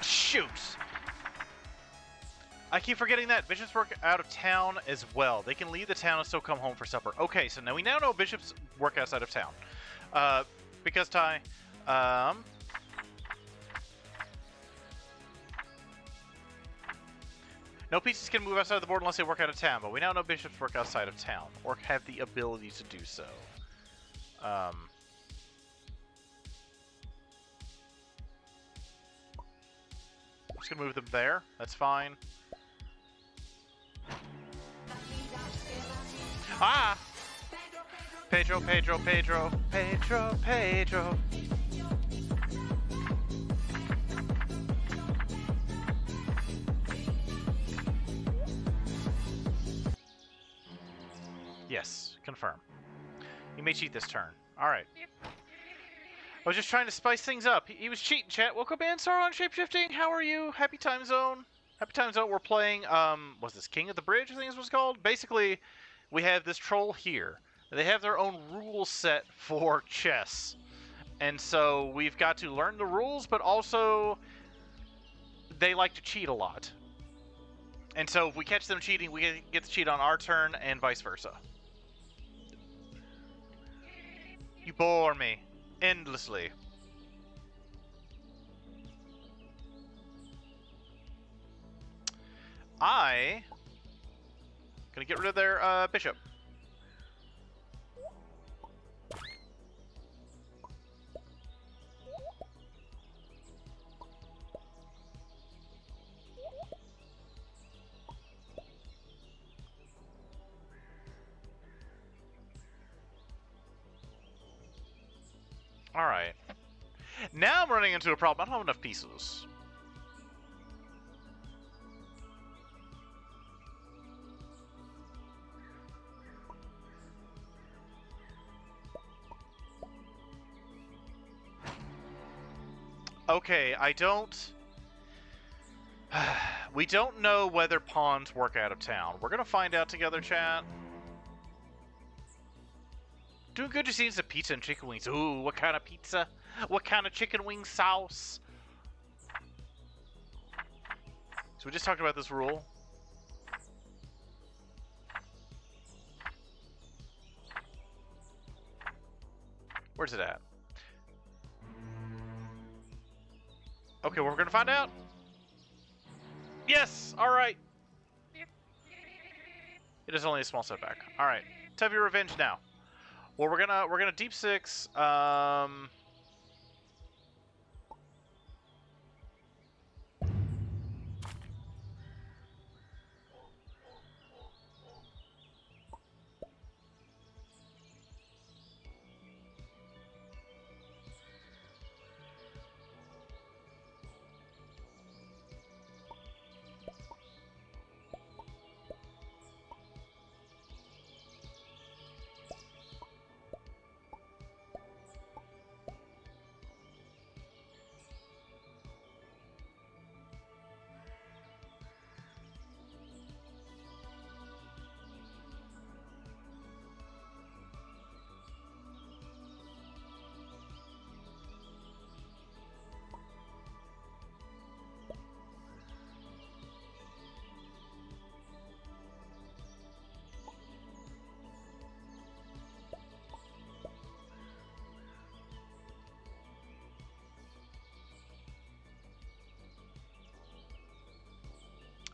Shoot! I keep forgetting that. Bishops work out of town as well. They can leave the town and still come home for supper. Okay, so now we know bishops work outside of town. Because Ty, no pieces can move outside of the board unless they work out of town, but we now know bishops work outside of town, or have the ability to do so. I'm just gonna move them there. That's fine. Ah! Pedro, Pedro, Pedro, Pedro, Pedro. Yes, confirm. You may cheat this turn. Alright. I was just trying to spice things up. He was cheating, chat. Welcome in, Sauron Shapeshifting. How are you? Happy Time Zone. Happy Time Zone. We're playing, was this King of the Bridge, I think is what it's called? Basically, we have this troll here. They have their own rule set for chess. And so we've got to learn the rules, but also they like to cheat a lot. And so if we catch them cheating, we get to cheat on our turn and vice versa. You bore me endlessly. Gonna get rid of their bishop. Alright. Now I'm running into a problem. I don't have enough pieces. Okay, I don't... We don't know whether pawns work out of town. We're gonna find out together, chat. Doing good just eating some pizza and chicken wings. Ooh, what kind of pizza? What kind of chicken wing sauce? So we just talked about this rule. Where's it at? Okay, well, we're gonna find out. Yes! Alright. It is only a small setback. Alright. Time for your revenge now. Well, we're gonna deep six.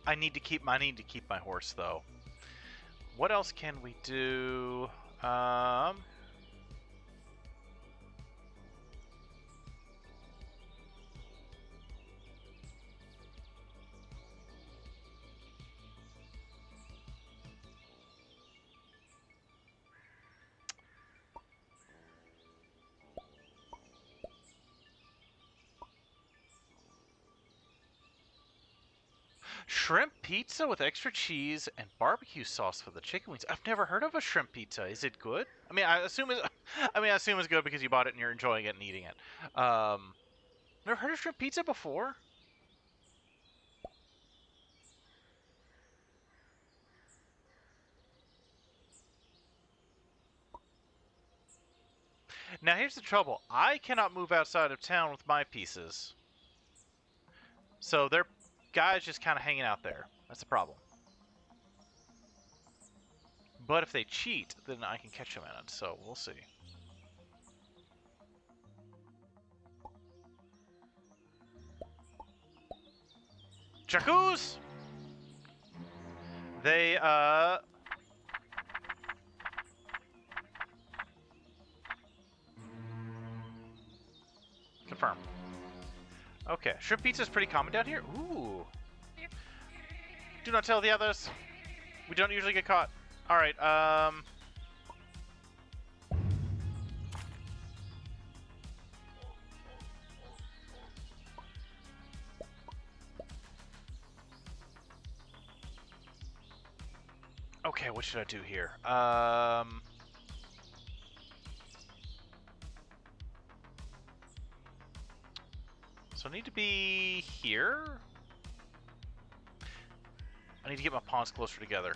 I need to keep my horse though. What else can we do? Shrimp pizza with extra cheese and barbecue sauce for the chicken wings. I've never heard of a shrimp pizza. Is it good? I mean, I assume it's good because you bought it and you're enjoying it and eating it. Never heard of shrimp pizza before. Now here's the trouble. I cannot move outside of town with my pieces. So they're guys just kind of hanging out there. That's the problem. But if they cheat, then I can catch them in it. So we'll see. Jacuz! They, confirm. Okay, shrimp pizza is pretty common down here. Ooh. Do not tell the others. We don't usually get caught. Alright, okay, what should I do here? So I need to be here? I need to get my pawns closer together.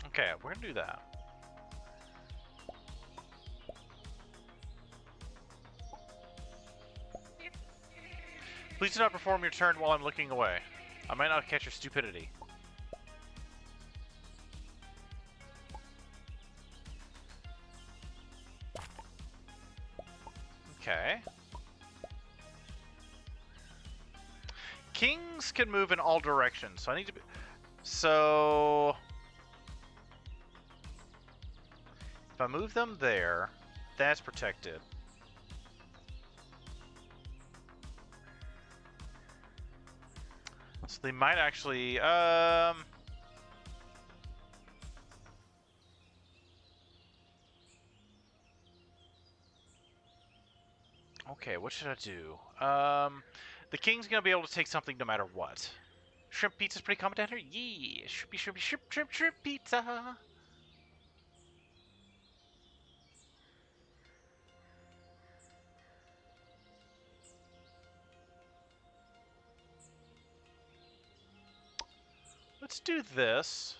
Okay, we're gonna do that. Please do not perform your turn while I'm looking away. I might not catch your stupidity. Okay. Kings can move in all directions, so I need to be... So... If I move them there, that's protected. So they might actually, okay, what should I do? The king's gonna be able to take something no matter what. Shrimp pizza's pretty common down here? Yeah, shrimpy, shrimpy, shrimp pizza. Let's do this.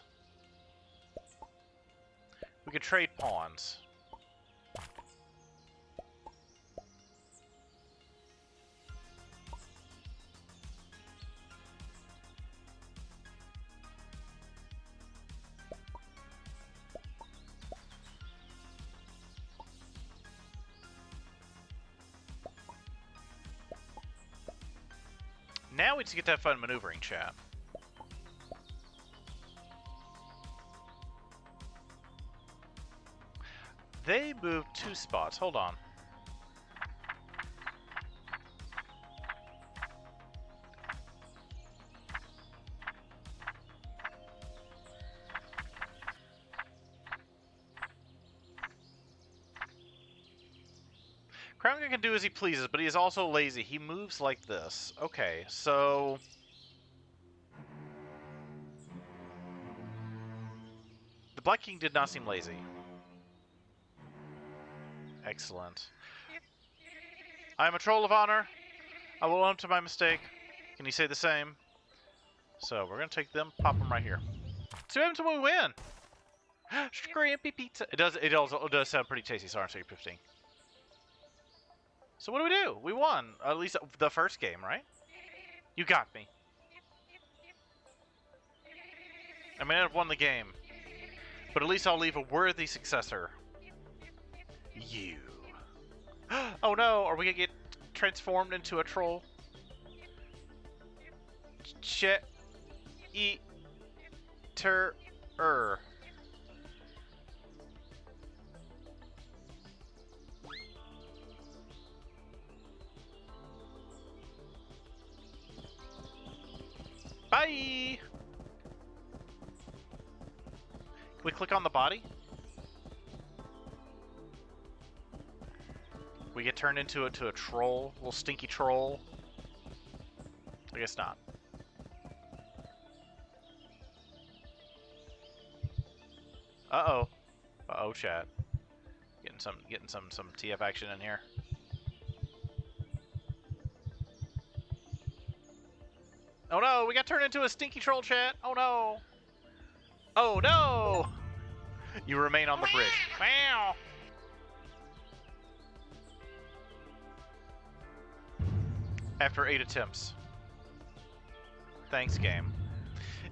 We could trade pawns. Now we just get to have fun maneuvering, chat. They moved 2 spots. Hold on. Crown Guy can do as he pleases, but he is also lazy. He moves like this. Okay, so... The Black King did not seem lazy. Excellent. I am a troll of honor. I will own to my mistake. Can you say the same? So, we're going to take them, pop them right here. See what happens when we win! Scrampy pizza! It also does sound pretty tasty, so I'm 15. So what do? We won. At least the first game, right? You got me. I may not have won the game, but at least I'll leave a worthy successor. You. Oh no, are we gonna get transformed into a troll? Eater. Bye! Can we click on the body? We get turned into a troll? A little stinky troll? I guess not. Uh-oh. Uh-oh, chat. Getting some TF action in here. Oh no, we got turned into a stinky troll, chat. Oh no. Oh no! You remain on the bridge. Wow. After 8 attempts. Thanks, game.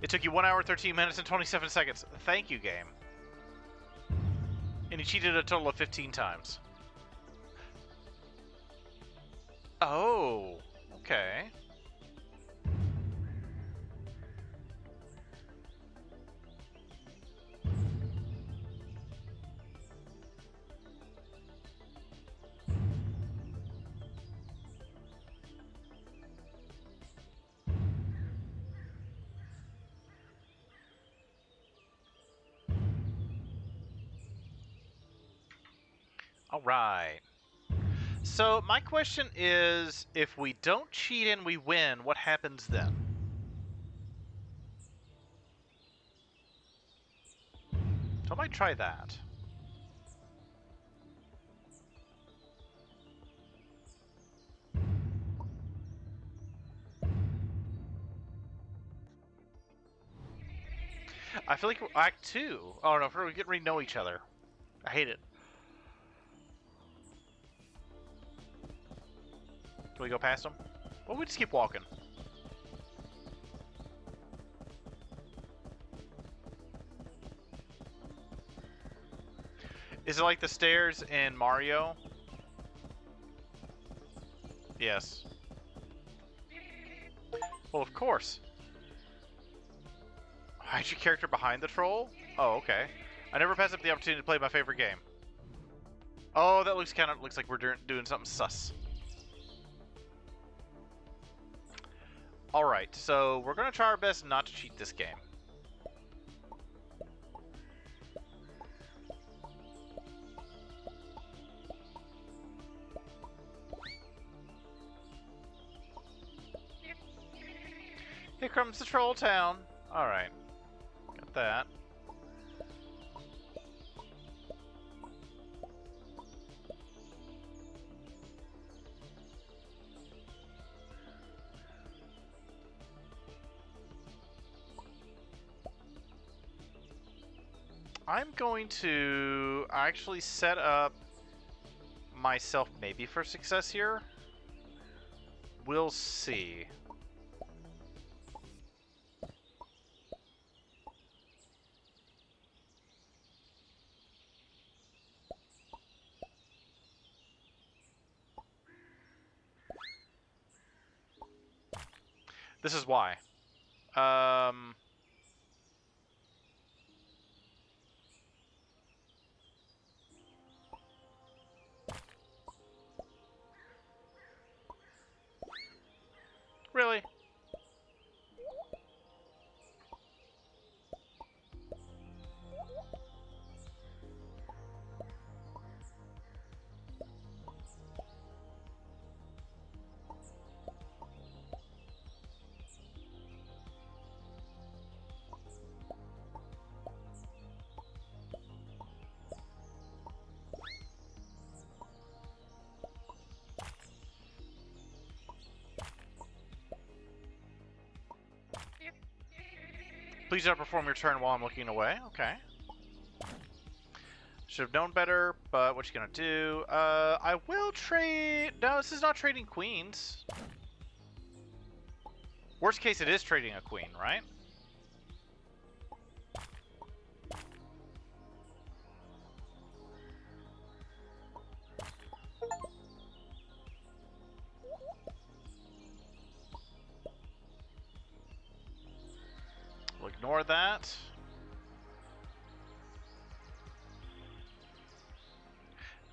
It took you 1 hour, 13 minutes, and 27 seconds. Thank you, game. And you cheated a total of 15 times. Oh, okay. All right. So my question is, if we don't cheat and we win, what happens then? So I might try that. I feel like we're Act 2. Oh no, we're getting ready to know each other. I hate it. Can we go past them? Well, we just keep walking. Is it like the stairs in Mario? Yes. Well, of course. Hide your character behind the troll? Oh, okay. I never pass up the opportunity to play my favorite game. Oh, that looks like we're doing something sus. Alright, so we're gonna try our best not to cheat this game. Here comes the troll town. Alright. Got that. I'm going to actually set up myself maybe for success here. We'll see. This is why. Really? Please don't perform your turn while I'm looking away. Okay. Should have known better, but what you gonna do? I will trade... No, this is not trading queens. Worst case, it is trading a queen, right? We'll ignore that.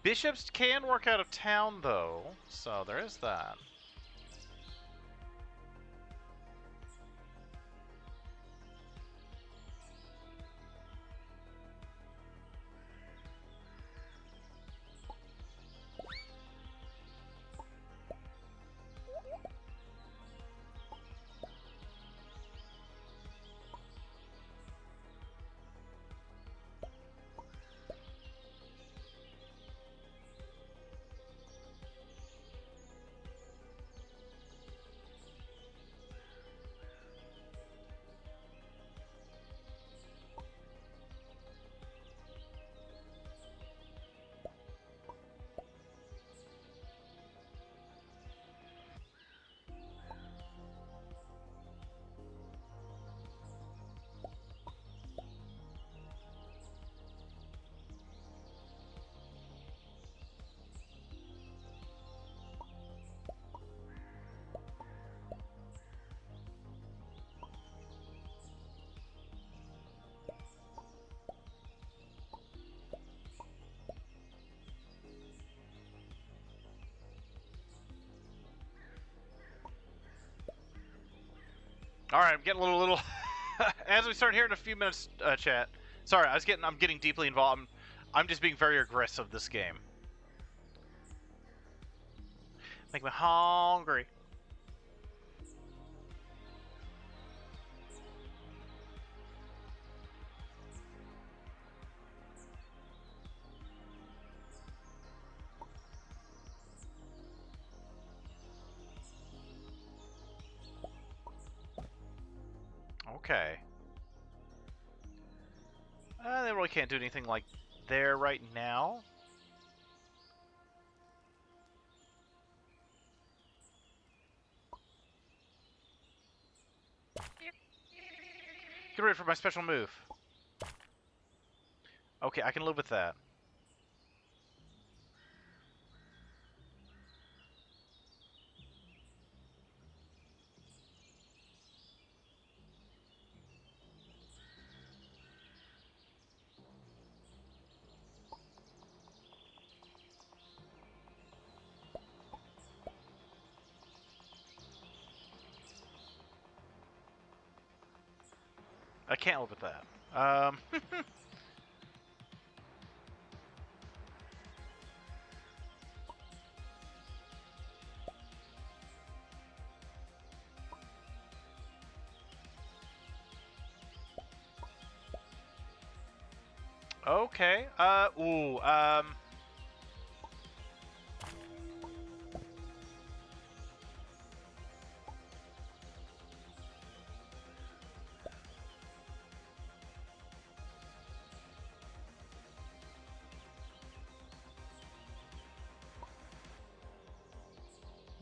Bishops can work out of town, though, so there is that. Alright, I'm getting a little... As we start here in a few minutes, chat. Sorry, I'm getting deeply involved. I'm just being very aggressive this game. Make me hungry. Okay. They really can't do anything like there right now. Get ready for my special move. Okay, I can live with that. I can't live with that. Okay. Ooh.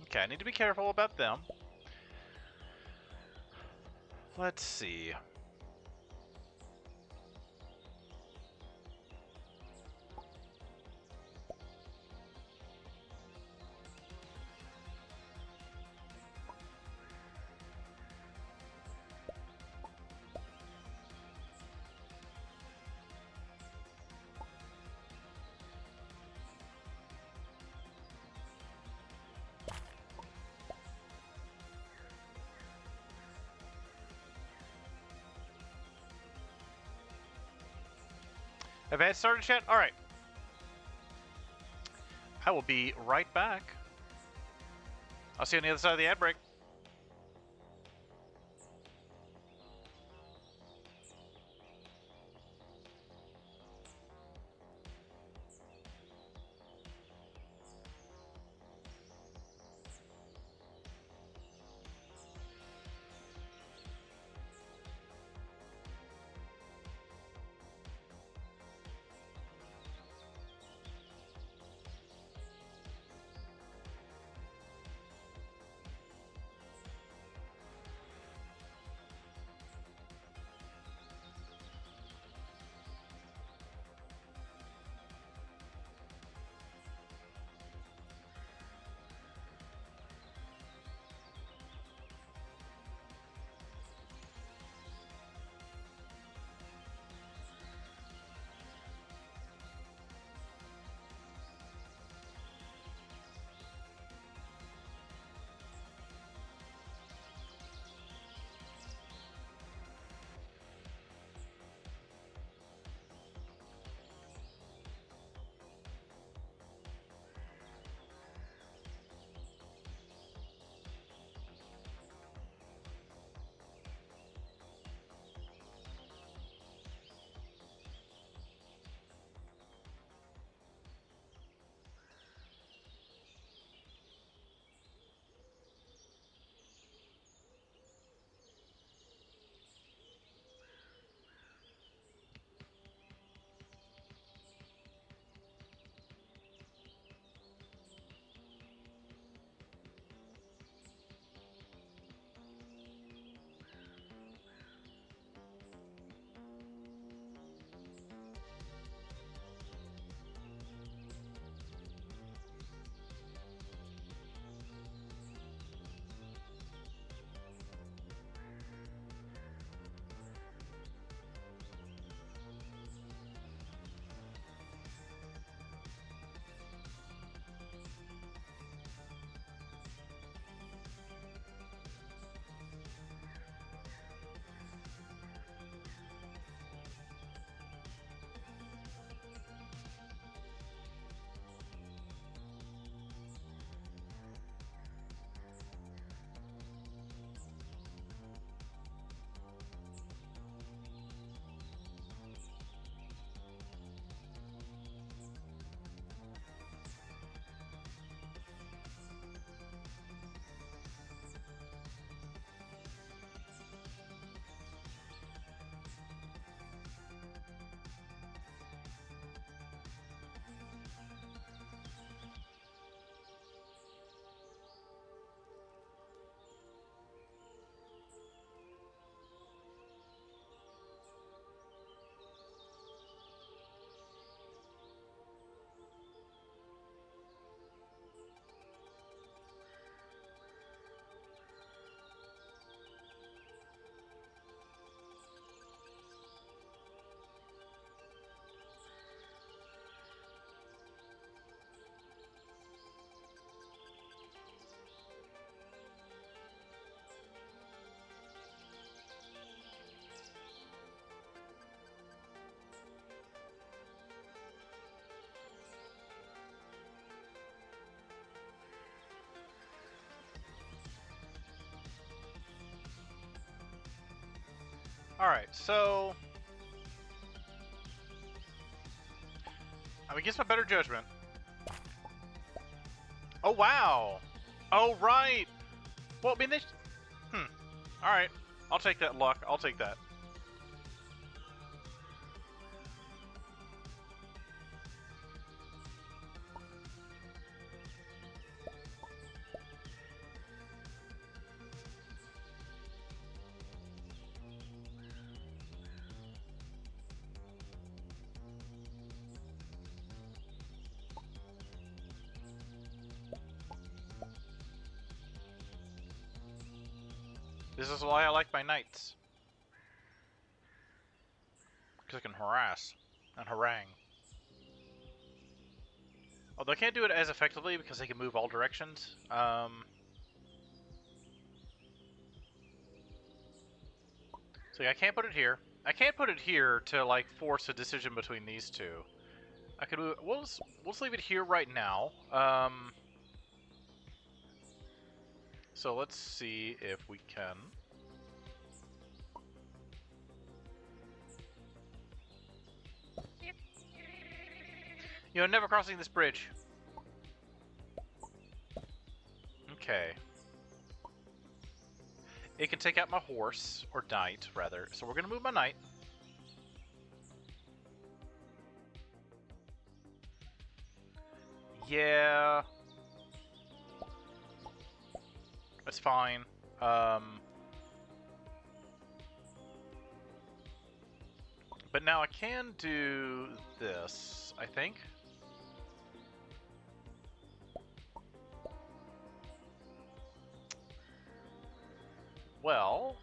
Okay, I need to be careful about them. Let's see. Have I started yet? All right. I will be right back. I'll see you on the other side of the ad break. All right, so I'm against my better judgment. Oh, wow. Oh, right. Well, I mean, they... Alright. I'll take that luck. I'll take that. This is why I like my knights. Because I can harass and harangue. Although I can't do it as effectively because they can move all directions. So yeah, I can't put it here. I can't put it here to like force a decision between these two. I could move. We'll just leave it here right now. So let's see if we can. You know, never crossing this bridge. Okay. It can take out my horse, or knight, rather. So we're going to move my knight. Yeah. That's fine. But now I can do this, I think. Well...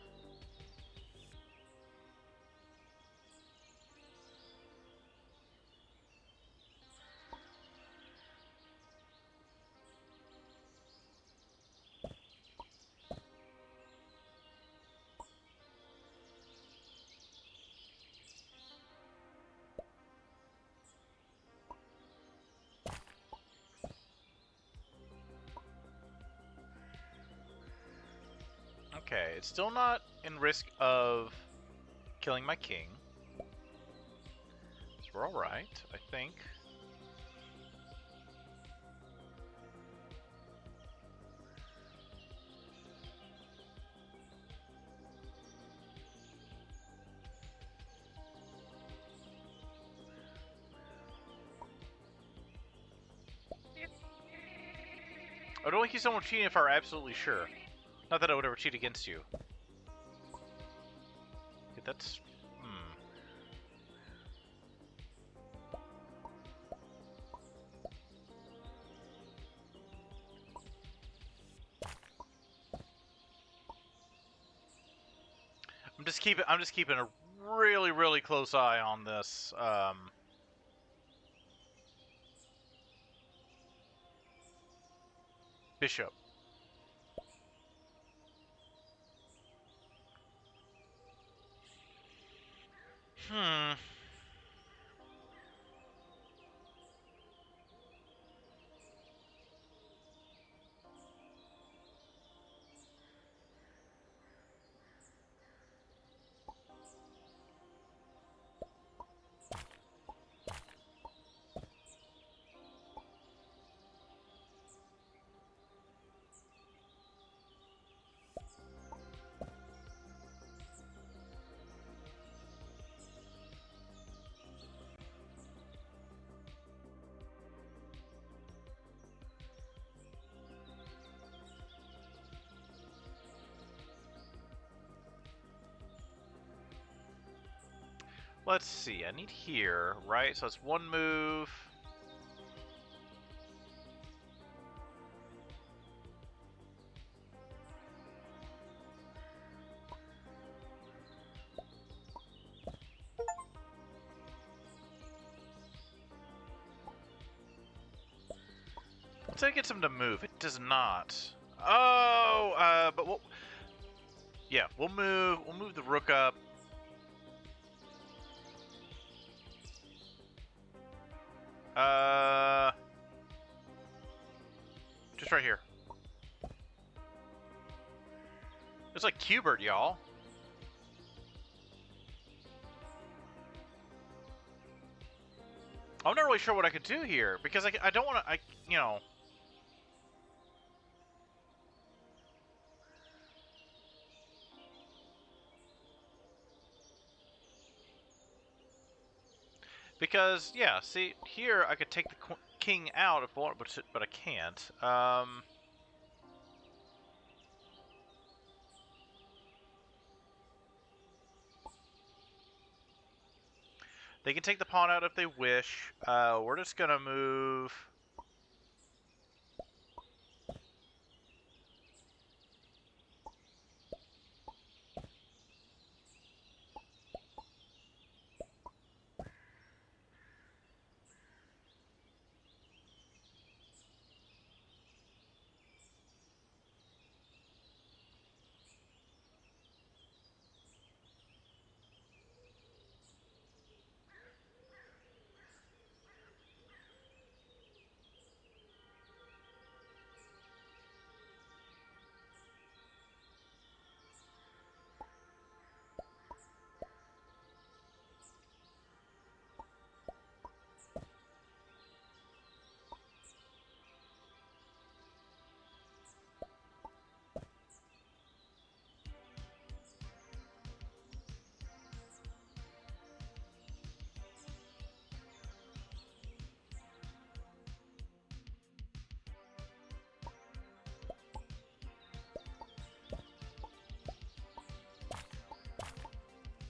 Okay, it's still not in risk of killing my king. So we're alright, I think. I would only keep someone cheating if I were absolutely sure. Not that I would ever cheat against you. Okay, that's... I'm just keeping a really, really close eye on this. Bishop. Let's see, I need here, right? So it's one move. Let's say it gets him to move. It does not. Oh, but we'll... Yeah, we'll move the rook up. Just right here. It's like Q*bert, y'all. I'm not really sure what I could do here because I don't want to. You know. Because yeah, see here I could take the king out if I want, but I can't. They can take the pawn out if they wish. We're just gonna move.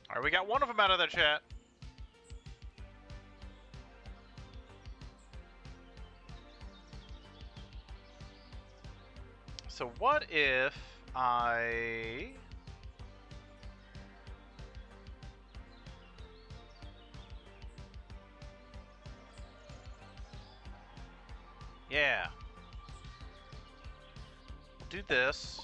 All right, we got one of them out of the chat. So what if I... Yeah. Do this.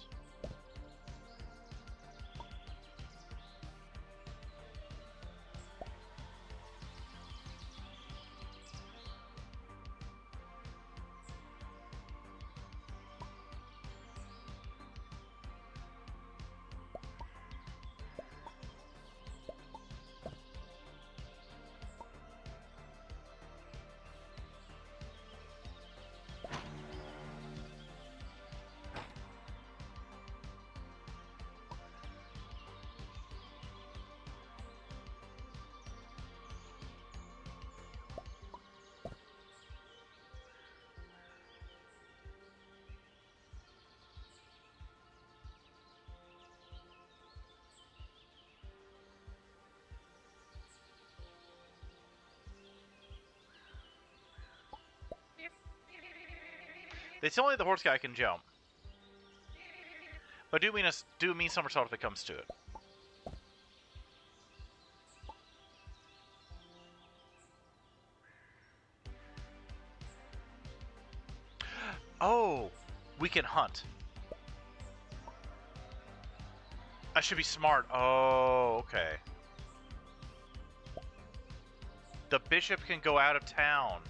They tell me the horse guy can jump. But do mean somersault if it comes to it. Oh, we can hunt. I should be smart. Oh, okay. The bishop can go out of town.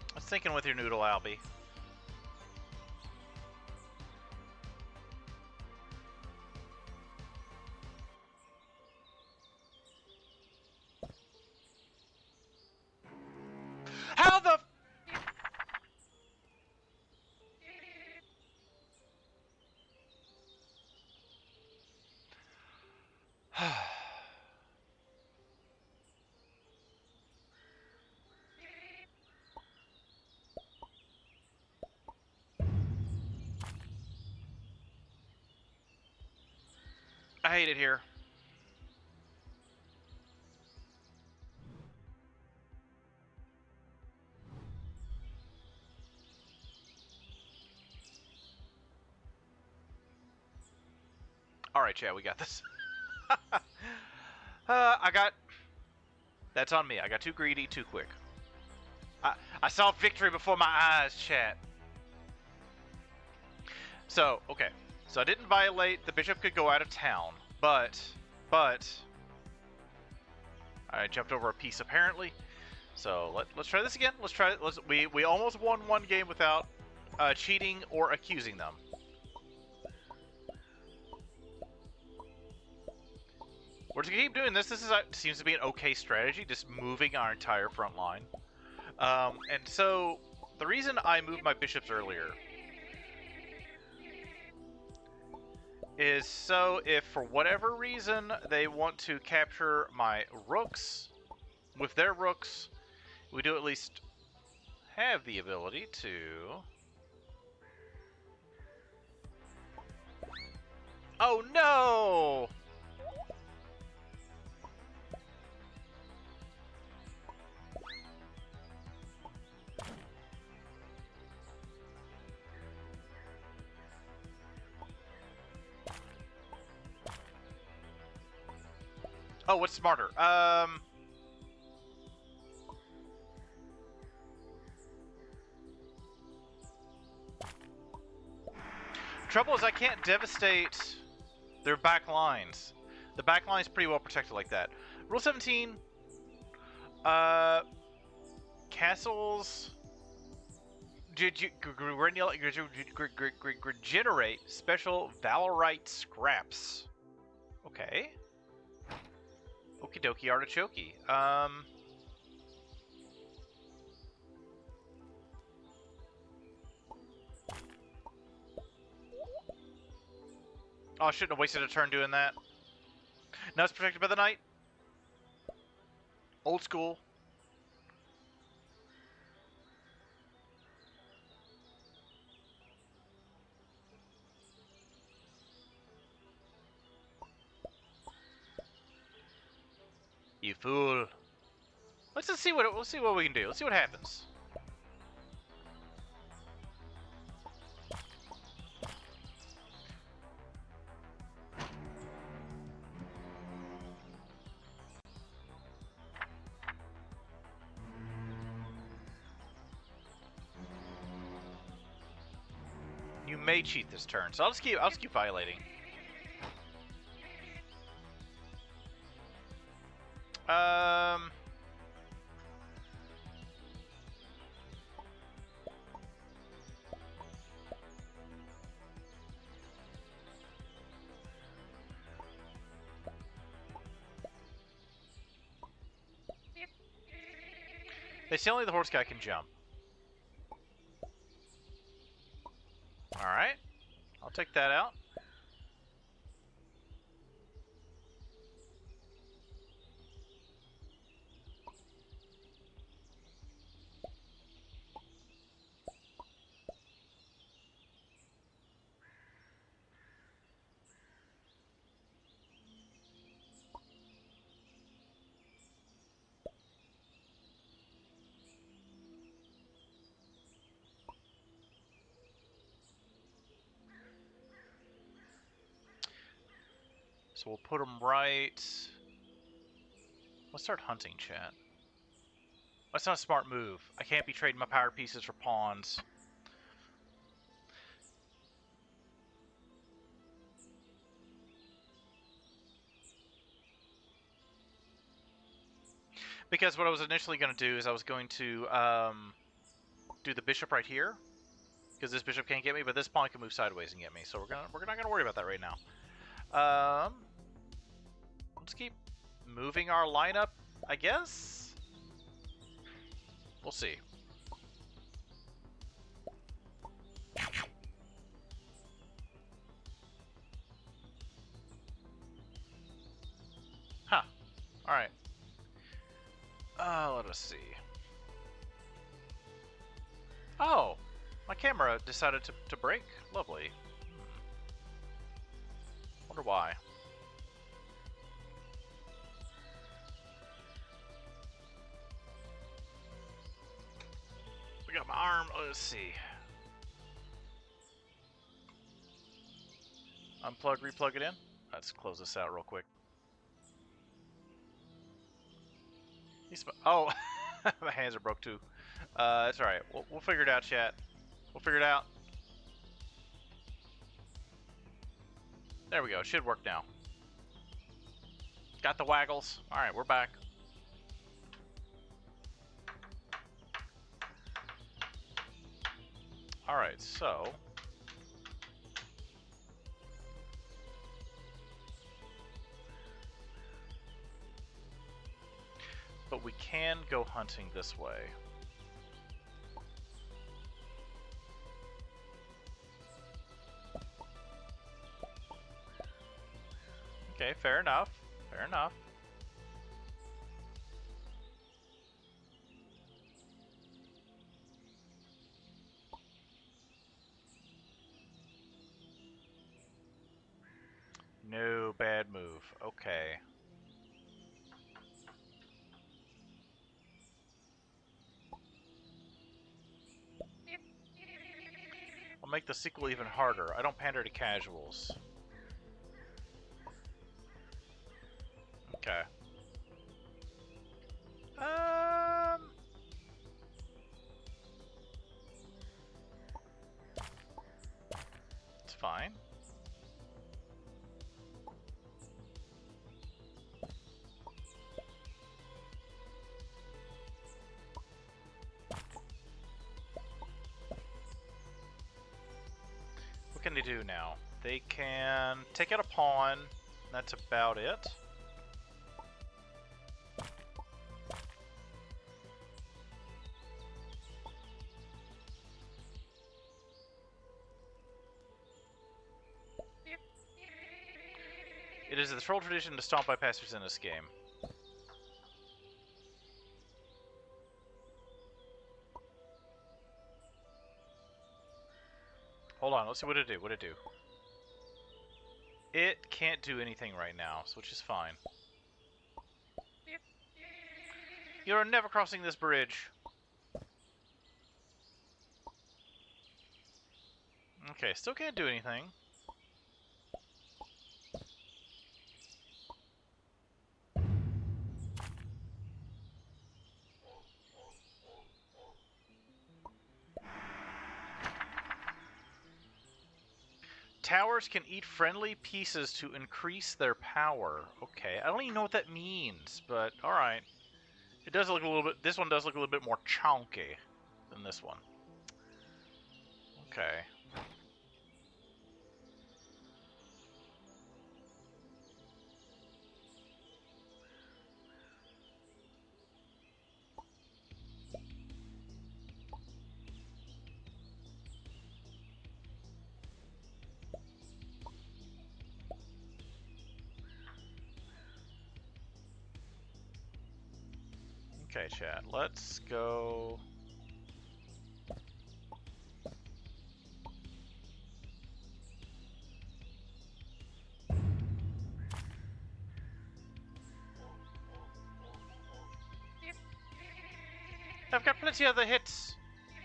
I was thinking with your noodle, Albie. How the... I hate it here. Alright, chat, we got this. I got... That's on me. I got too greedy, too quick. I saw victory before my eyes, chat. So, okay. So I didn't violate. The bishop could go out of town, but I jumped over a piece apparently. So let's try this again. Let's try it. We almost won one game without cheating or accusing them. We're just gonna keep doing this. This seems to be an okay strategy, just moving our entire front line. And so the reason I moved my bishops earlier is so if for whatever reason they want to capture my rooks with their rooks, we do at least have the ability to... Oh no! Oh, what's smarter? Trouble is I can't devastate their back lines. The back line is pretty well protected like that. Rule 17. Castles regenerate special Valorite scraps. Okay. Okie dokie artichoke. Oh, I shouldn't have wasted a turn doing that. Now it's protected by the knight. Old school. You fool. Let's just see what we can do. Let's see what happens. You may cheat this turn, so I'll just keep violating. They say only the horse guy can jump. Alright. I'll take that out. So we'll put them right... Let's start hunting, chat. That's not a smart move. I can't be trading my power pieces for pawns. Because what I was initially going to do is I was going to do the bishop right here, because this bishop can't get me, but this pawn can move sideways and get me. So we're not gonna worry about that right now. Let's keep moving our lineup, I guess. We'll see. Huh. All right. Let us see. Oh, my camera decided to break. Lovely. Wonder why. We got my arm. Let's see. Unplug, replug it in. Let's close this out real quick. Oh, My hands are broke too. It's alright. We'll figure it out, chat. We'll figure it out. There we go. Should work now. Got the waggles. Alright, we're back. Alright, so... But we can go hunting this way. Okay, fair enough. Fair enough. No bad move. Okay. I'll make the sequel even harder. I don't pander to casuals. Okay. It's fine. What can they do now? They can take out a pawn. That's about it. It is the troll tradition to stomp bypassers in this game. Hold on, let's see what it do. What it do? It can't do anything right now, which is fine. You're never crossing this bridge. Okay, still can't do anything. Towers can eat friendly pieces to increase their power. Okay, I don't even know what that means, but alright. It does look a little bit... This one does look a little bit more chunky than this one. Okay. Okay, chat. Let's go... I've got plenty of the hits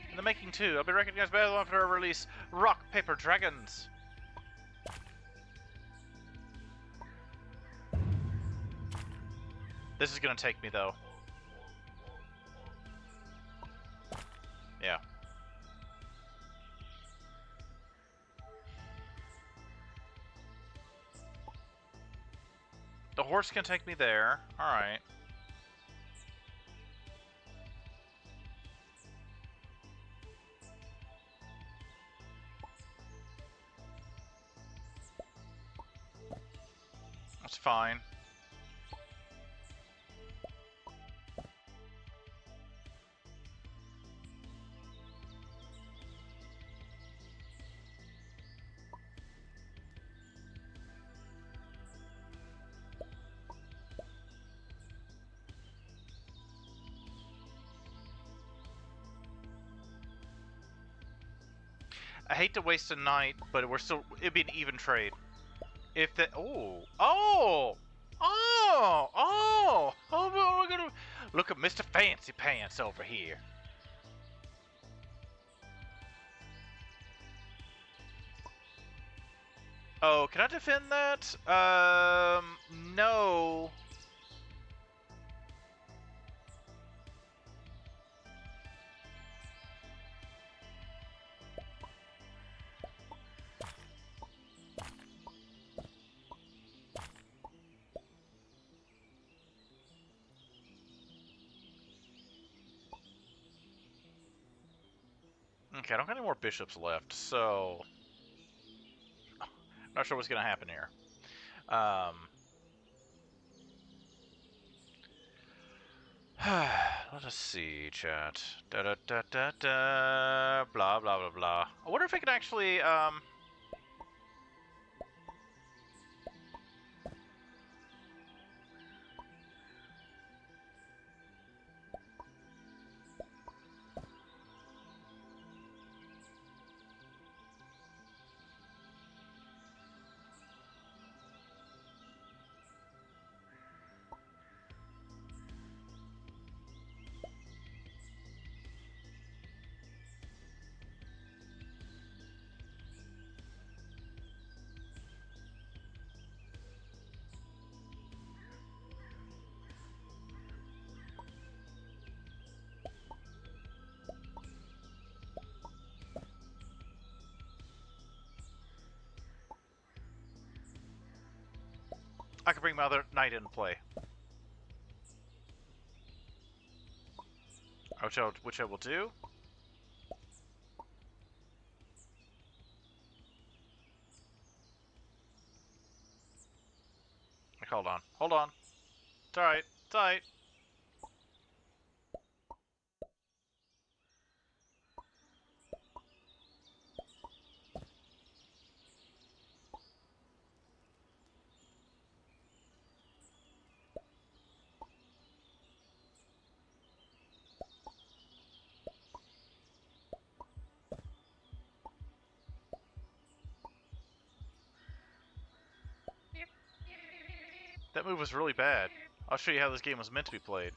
in the making too. I'll be recognized by everyone after I release Rock, Paper, Dragons. This is gonna take me though. Yeah. The horse can take me there. Alright. That's fine. I hate to waste a night, but it'd be an even trade. If the, we're gonna, look at Mr. Fancy Pants over here. Oh, can I defend that? No. Okay, I don't got any more bishops left, so not sure what's gonna happen here. Let us see, chat. Da da da da da. Blah blah blah blah. I wonder if I can actually I can bring my other knight into play. Which I will do. Hold on. Hold on. It's alright. It's alright. That move was really bad. I'll show you how this game was meant to be played.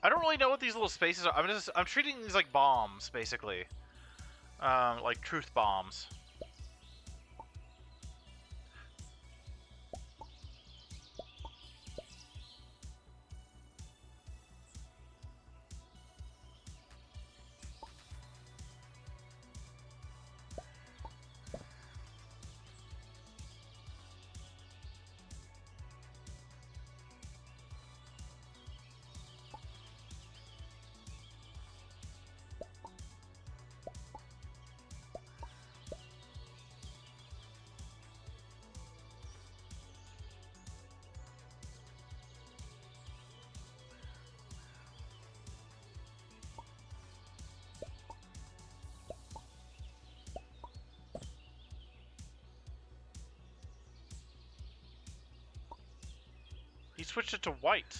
I don't really know what these little spaces are. I'm treating these like bombs, basically. Like truth bombs. He switched it to white.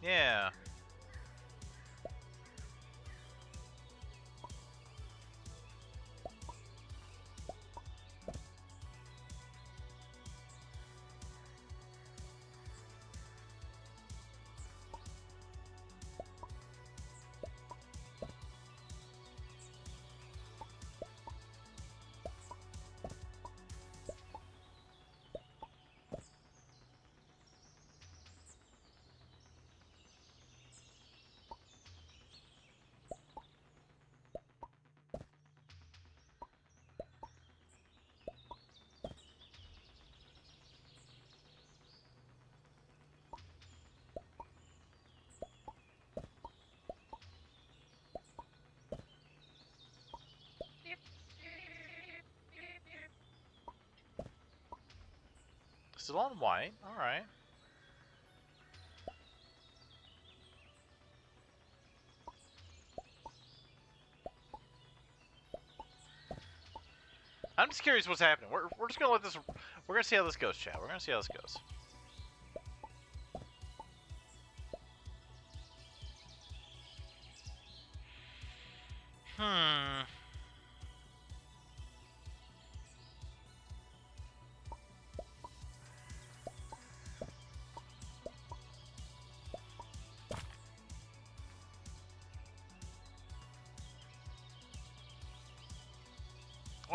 Yeah. Still on white. Alright. I'm just curious what's happening. We're just gonna let this... We're gonna see how this goes, chat. We're gonna see how this goes. Hmm...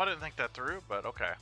I didn't think that through, but okay.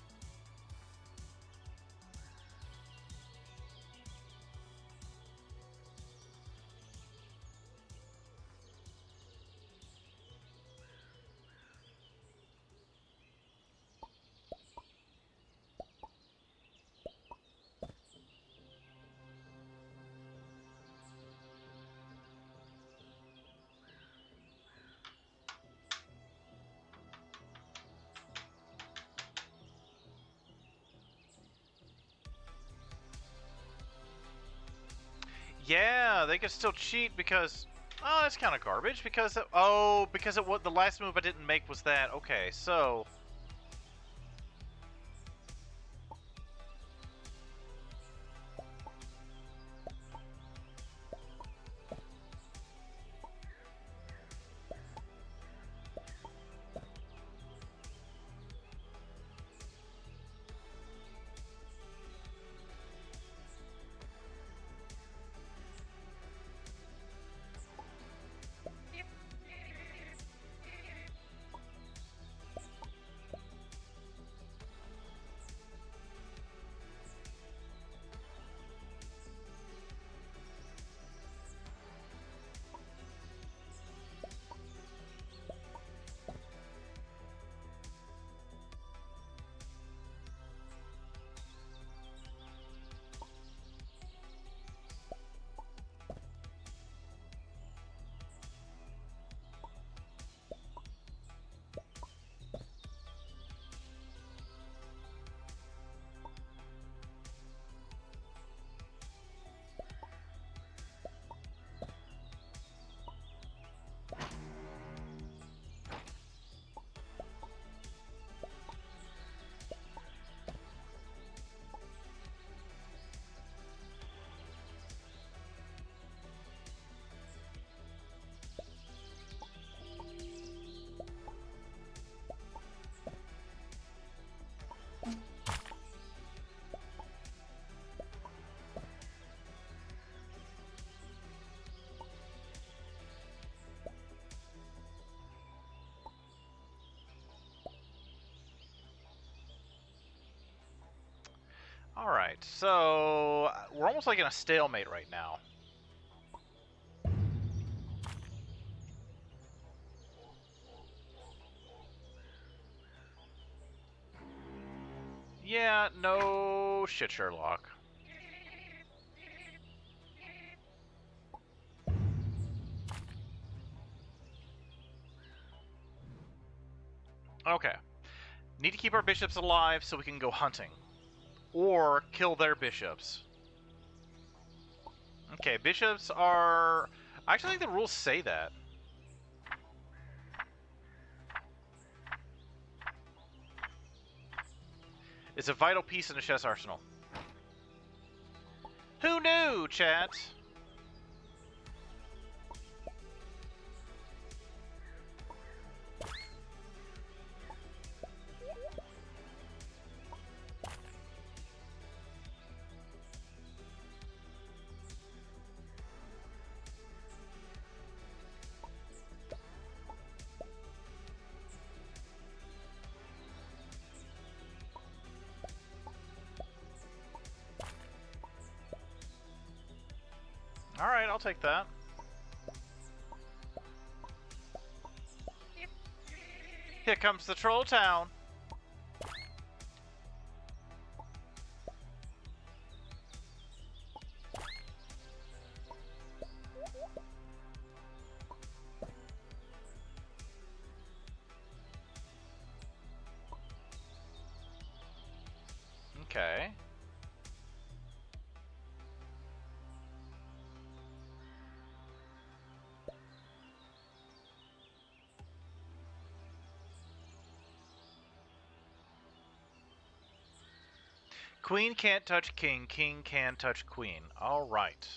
Yeah, they could still cheat because... Oh, that's kind of garbage because... because the last move I didn't make was that. Okay, so... Alright, so... We're almost like in a stalemate right now. Yeah, no shit, Sherlock. Okay. Need to keep our bishops alive so we can go hunting. Or kill their bishops. Okay, bishops are... I actually think the rules say that. It's a vital piece in the chess arsenal. Who knew, chat? Alright, I'll take that. Here comes the troll town. Okay. Queen can't touch king, king can touch queen. Alright.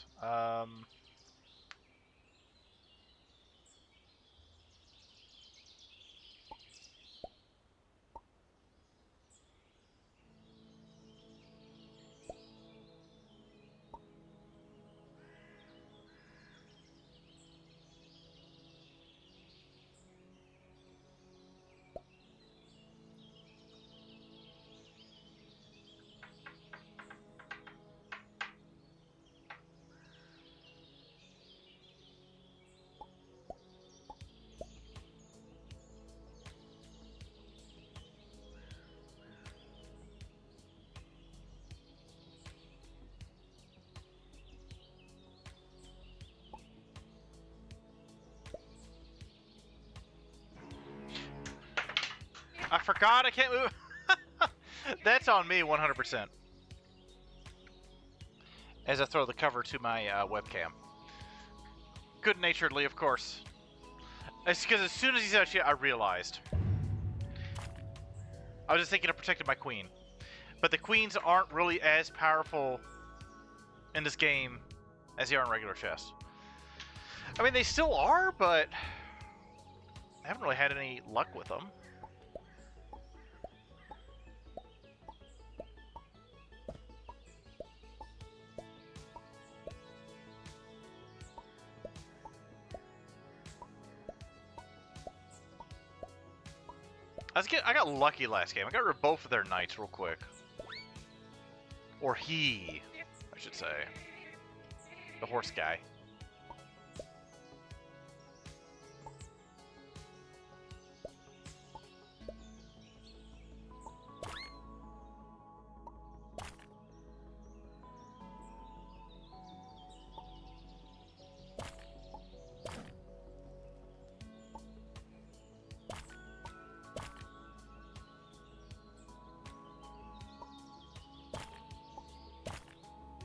I forgot I can't move. That's on me 100%. As I throw the cover to my webcam. Good-naturedly, of course. It's because as soon as he said shit, I realized. I was just thinking of protecting my queen. But the queens aren't really as powerful in this game as they are in regular chess. I mean, they still are, but I haven't really had any luck with them. I got lucky last game. I got rid of both of their knights real quick. Or he, I should say. The horse guy.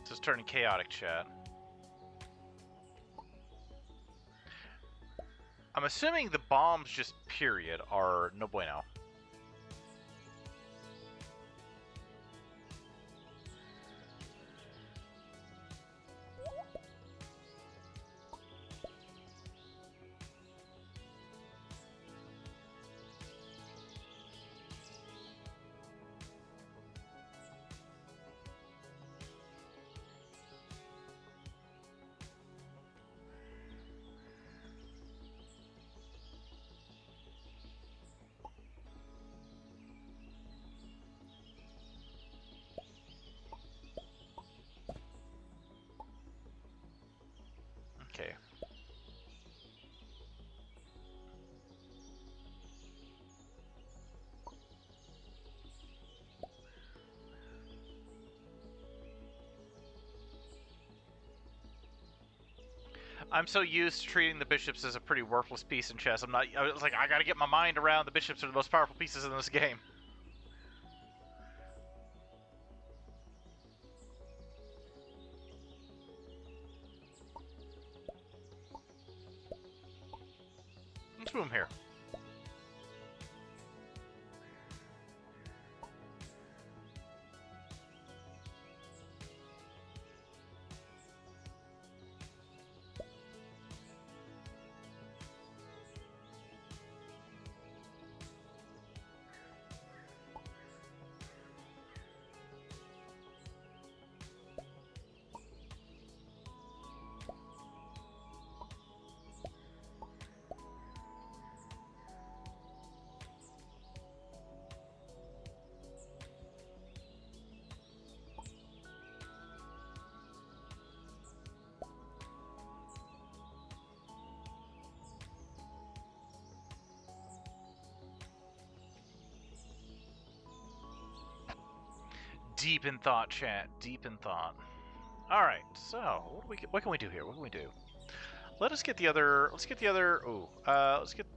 This is turning chaotic, chat. I'm assuming the bombs, just period, are no bueno. Okay. I'm so used to treating the bishops as a pretty worthless piece in chess. I was like, I gotta get my mind around the bishops are the most powerful pieces in this game. Let's move him here. Deep in thought, chat. Deep in thought. All right. So what can we do here? What can we do? Let's get the other. Let's get the other. Ooh. Let's get.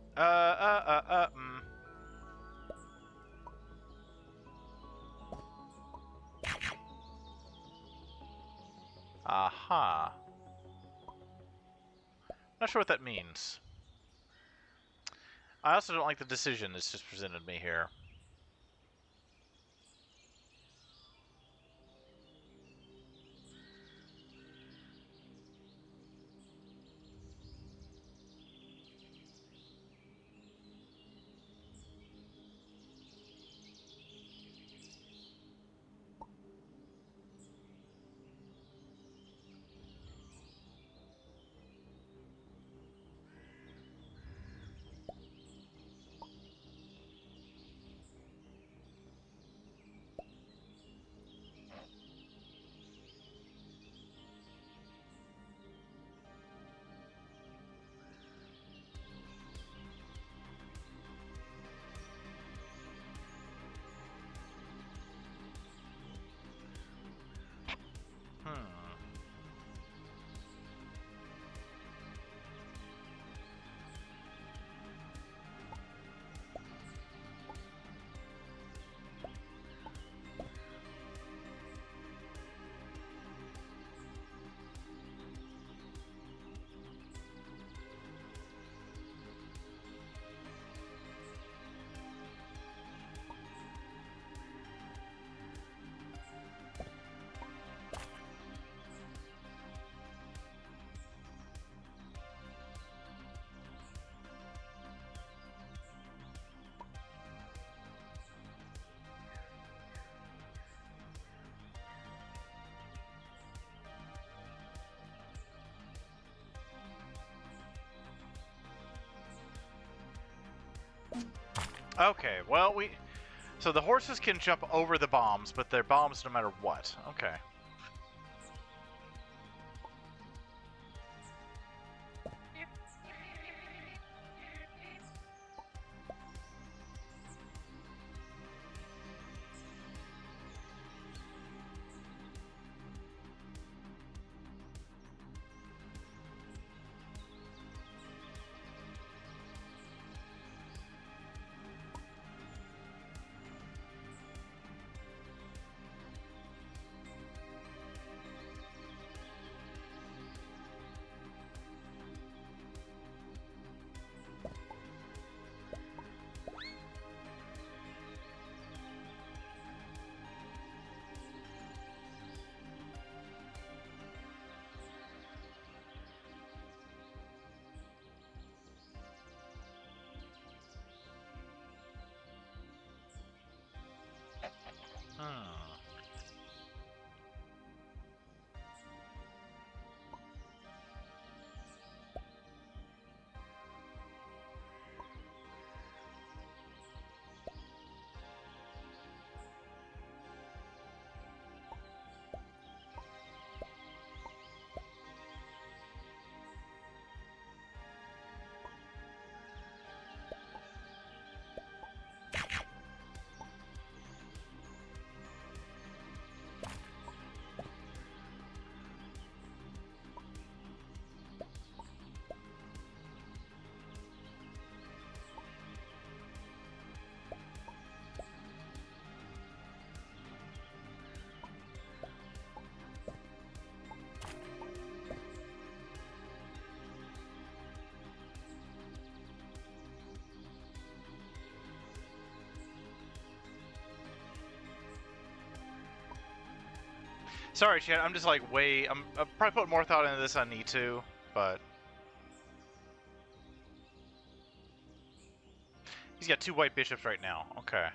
Aha. Not sure what that means. I also don't like the decision that's just presented me here. Okay, well, so the horses can jump over the bombs, but they're bombs no matter what. Okay. Hmm. Sorry, Chad. I'm just like I'm probably putting more thought into this than I need to, but he's got 2 white bishops right now. Okay.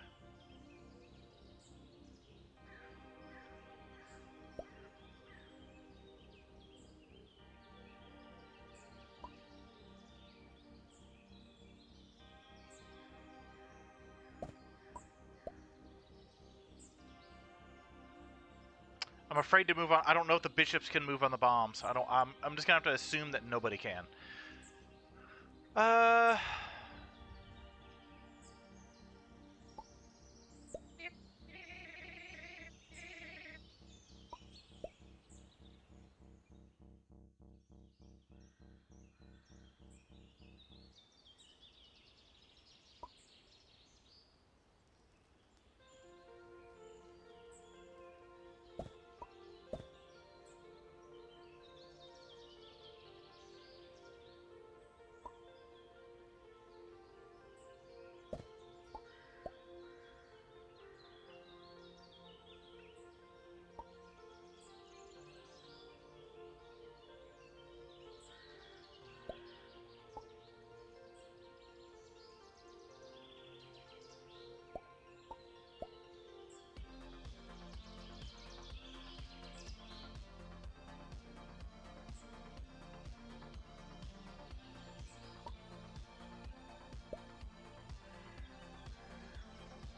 I'm afraid to move on. I don't know if the bishops can move on the bombs. I don't. I'm just gonna have to assume that nobody can. Uh.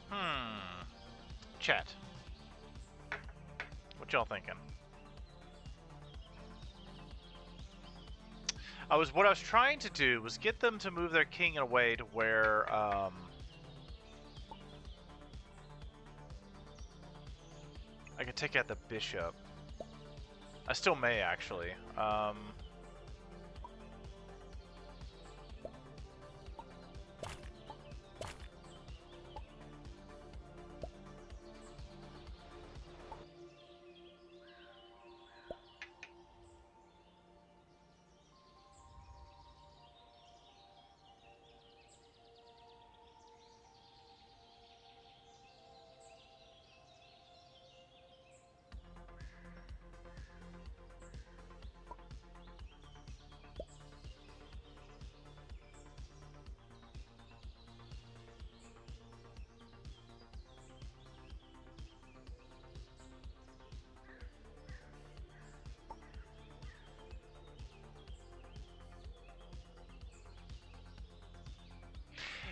Hmm. Chat. What y'all thinking? What I was trying to do was get them to move their king in a way to where I could take out the bishop. I still may actually.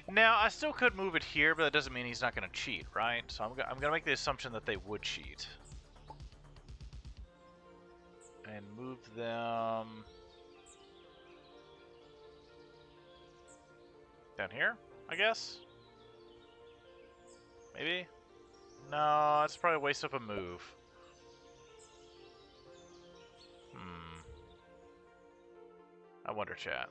Now, I still could move it here, but that doesn't mean he's not going to cheat, right? So I'm going to make the assumption that they would cheat. And move them... down here, I guess? Maybe? No, that's probably a waste of a move. I wonder, chat.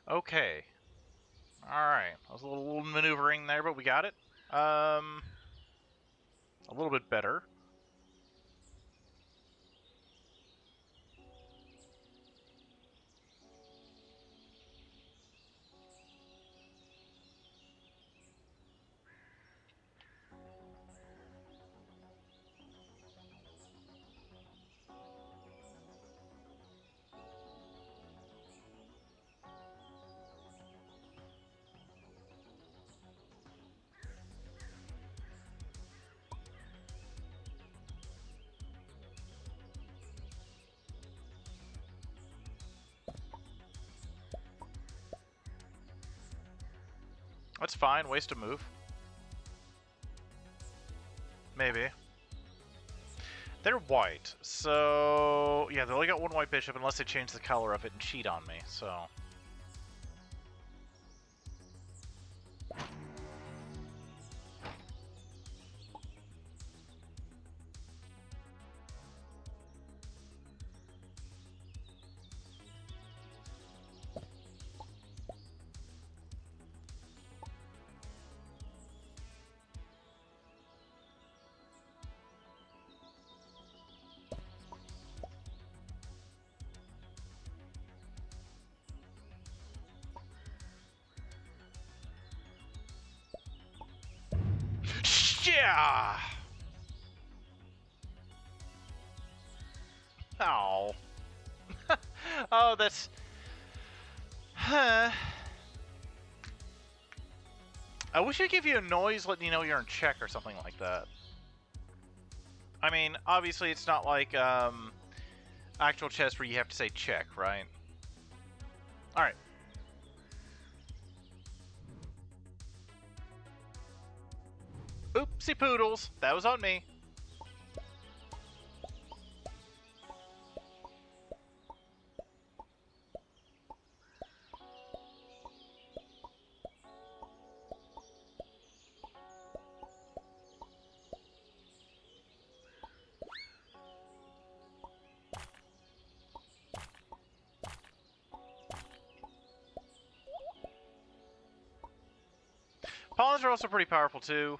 Okay. Alright. That was a little maneuvering there, but we got it. A little bit better. That's fine. Waste a move. Maybe. They're white, so... yeah, they only got one white bishop unless they change the color of it and cheat on me, so... yeah! Oh. Oh, that's... Huh. I wish I'd give you a noise letting you know you're in check or something like that. I mean, obviously it's not like, actual chess where you have to say check, right? Alright. Oopsie poodles. That was on me. Pawns are also pretty powerful, too.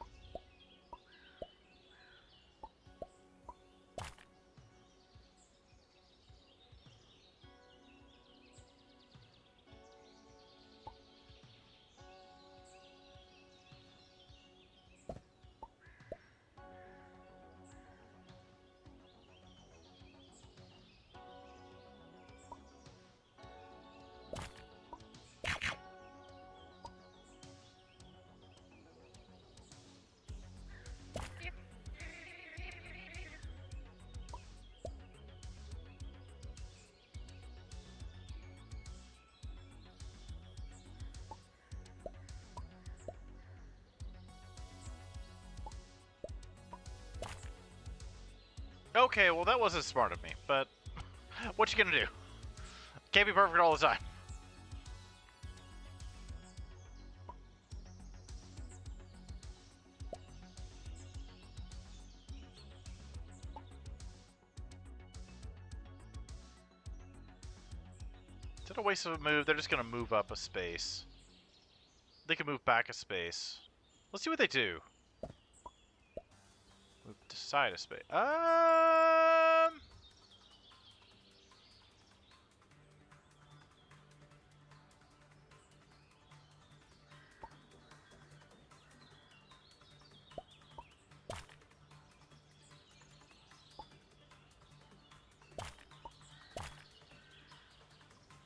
Okay, well that wasn't smart of me, but what you gonna do? Can't be perfect all the time. Is it a waste of a move? They're just gonna move up a space. They can move back a space. Let's see what they do. Move to side a space.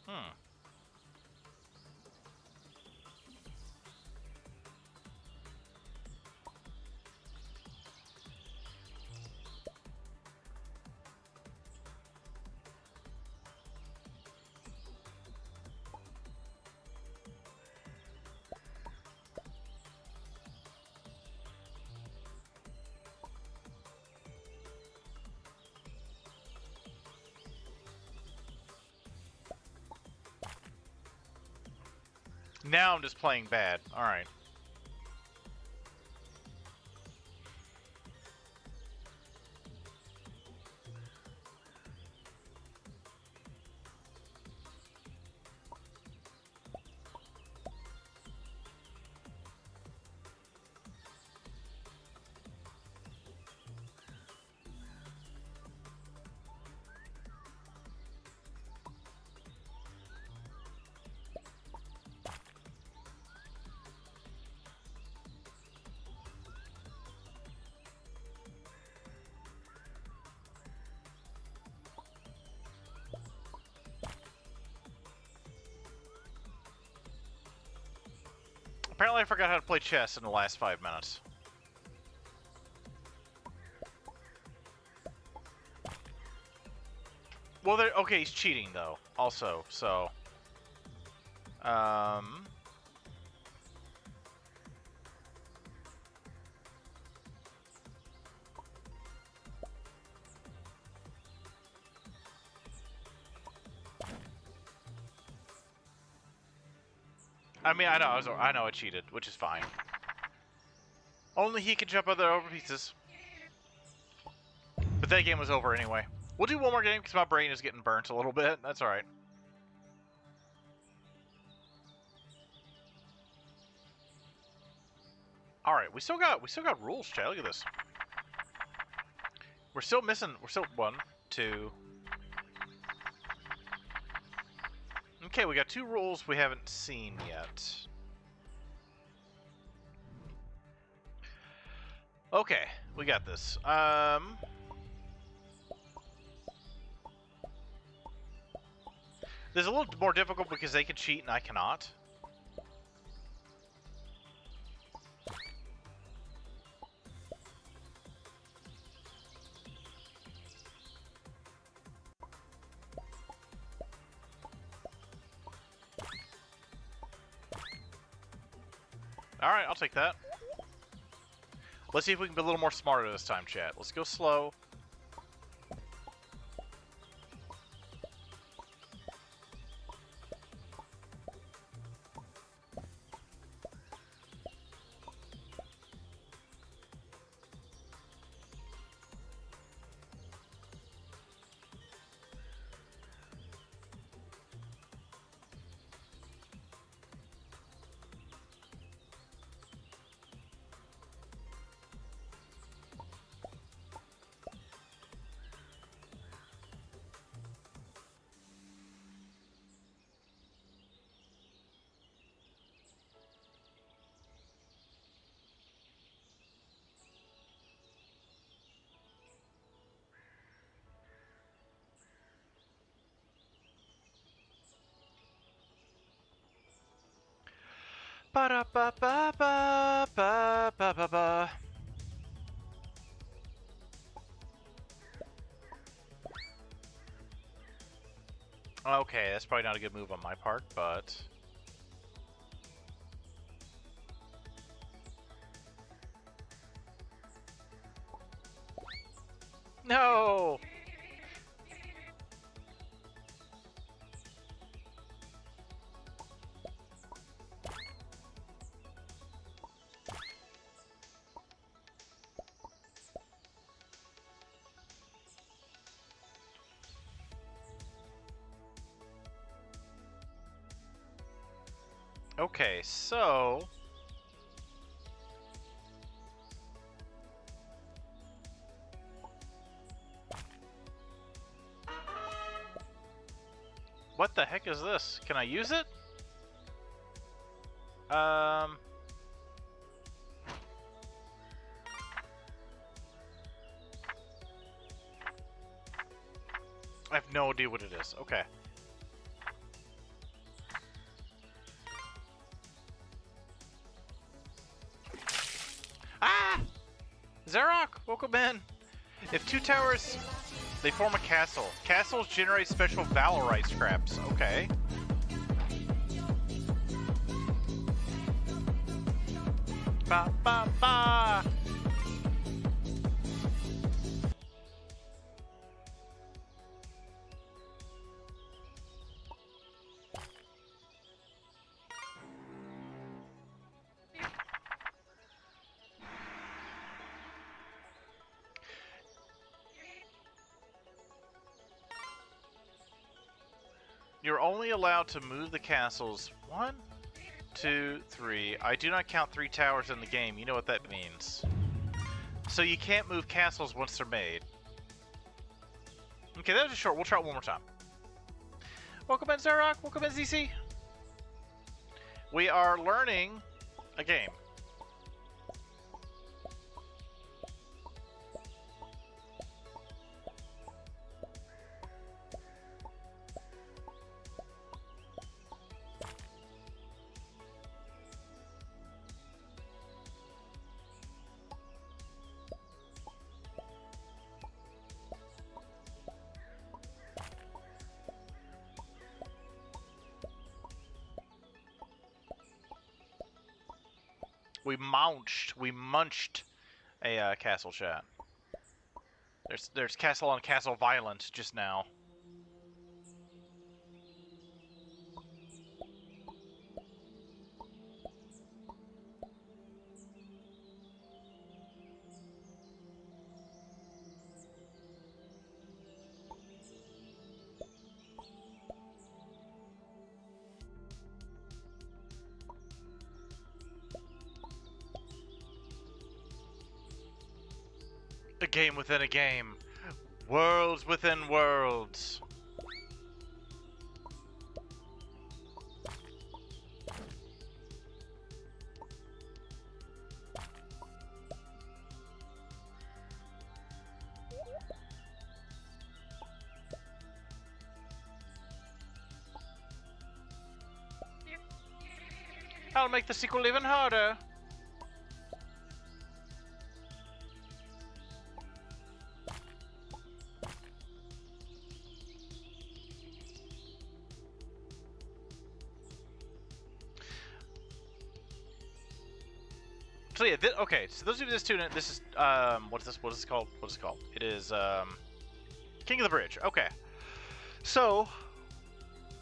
Hmm. Now I'm just playing bad. Alright. Apparently I forgot how to play chess in the last 5 minutes. Well, okay, he's cheating, though, also, so... I mean, I know I cheated, which is fine. Only he can jump other over pieces. But that game was over anyway. We'll do one more game, because my brain is getting burnt a little bit. That's alright. Alright, we still got rules, Chad. Look at this. We're still 1, 2. Okay, we got 2 rules we haven't seen yet. Okay, we got this. This is a little more difficult because they can cheat and I cannot. Alright, I'll take that. Let's see if we can be a little more smarter this time, chat. Let's go slow. Ba-da-ba-ba-ba-ba-ba-ba. Okay, that's probably not a good move on my part, but... No! Okay, so... What the heck is this? Can I use it? I have no idea what it is. Okay. Ah! Zarok, welcome in. If two towers, they form a castle. Castles generate special Valorite scraps. Okay. Ba ba ba! You're only allowed to move the castles 1, 2, 3. I do not count 3 towers in the game. You know what that means. So you can't move castles once they're made. Okay, that was just short. We'll try it one more time. Welcome in, Zarok. Welcome in, ZC. We are learning a game. We munched a castle chat. There's castle on castle violence just now. A game within a game. Worlds within worlds. I'll make the sequel even harder. So yeah, okay. So those of you that tune in, this is what is this? What is this called? What is it called? It is King of the Bridge. Okay. So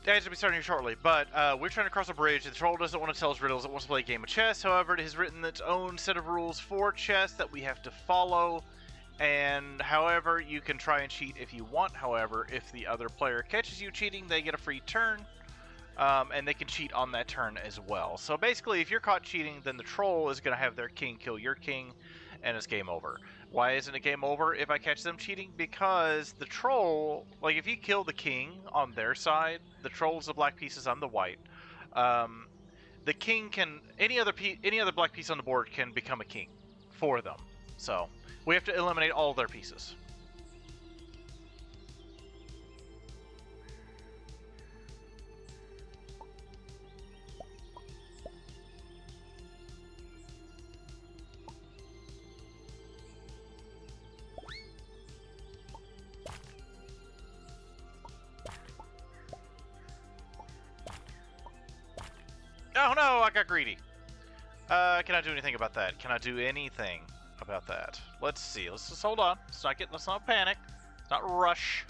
guys, will be starting here shortly, but we're trying to cross a bridge. The troll doesn't want to tell us riddles. It wants to play a game of chess. However, it has written its own set of rules for chess that we have to follow. And however, you can try and cheat if you want. However, if the other player catches you cheating, they get a free turn. And they can cheat on that turn as well. So basically, if you're caught cheating, then the troll is going to have their king kill your king, and it's game over. Why isn't it game over if I catch them cheating? Because the troll, like if you kill the king on their side, the troll's the black pieces, I'm the white. The king can, any other black piece on the board can become a king for them. So we have to eliminate all their pieces. Oh no, I got greedy. Can I do anything about that? Can I do anything about that. Let's see. Let's just hold on. Let's not panic. Let's not rush.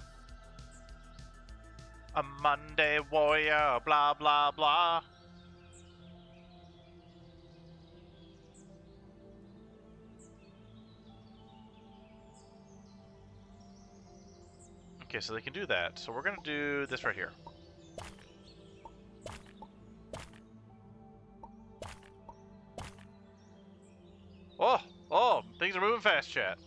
A Monday warrior, blah blah blah. Okay, so they can do that. So we're gonna do this right here. Oh, things are moving fast, chat.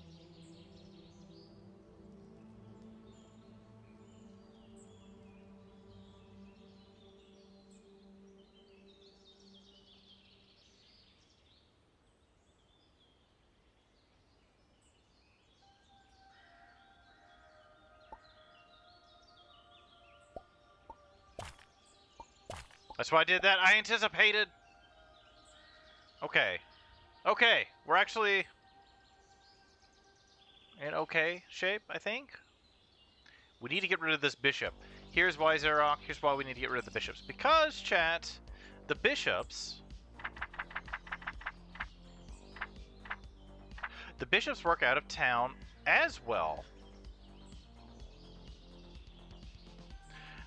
That's why I did that. I anticipated. Okay. Okay, we're actually in okay shape, I think. We need to get rid of this bishop. Here's why, Xerox. Here's why we need to get rid of the bishops. Because, chat, the bishops work out of town as well.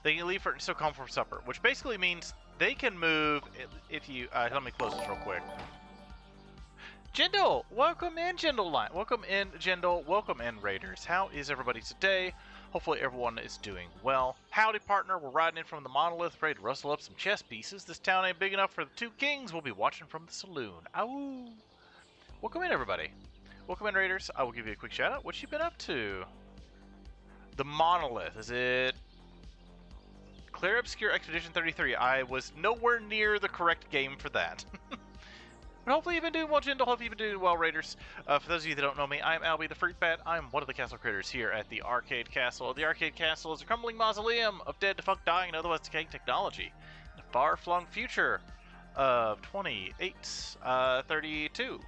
They can leave for still come for supper, which basically means they can move if you. Let me close this real quick. Jindal, welcome in, Jindal Line. Welcome in, Jindal. Welcome in, Raiders. How is everybody today? Hopefully everyone is doing well. Howdy, partner. We're riding in from the Monolith, ready to rustle up some chess pieces. This town ain't big enough for the two kings. We'll be watching from the saloon. Ow! Welcome in, everybody. Welcome in, Raiders. I will give you a quick shout out. What you been up to? The Monolith. Is it Clear Obscure Expedition 33? I was nowhere near the correct game for that. But hopefully you've been doing well, Jindal. Hopefully you've been doing well, Raiders. For those of you that don't know me, I'm Albie the Fruit Bat. I'm one of the castle creators here at the Arcade Castle. The Arcade Castle is a crumbling mausoleum of dead, defunct, dying, and otherwise decaying technology in a far-flung future of 2832.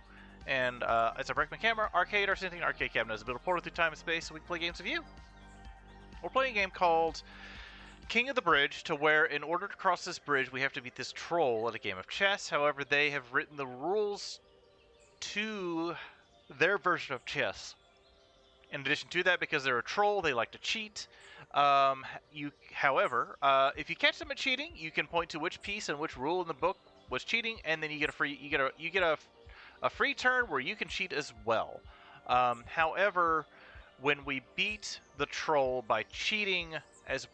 And it's a Breckman camera, arcade, our sentient arcade cabinet is a build a portal through time and space so we can play games with you. We're playing a game called King of the Bridge, to where in order to cross this bridge we have to beat this troll at a game of chess. However, they have written the rules to their version of chess. In addition to that, because they're a troll, they like to cheat. However, if you catch them at cheating, you can point to which piece and which rule in the book was cheating, and then you get a free turn where you can cheat as well. However, when we beat the troll by cheating as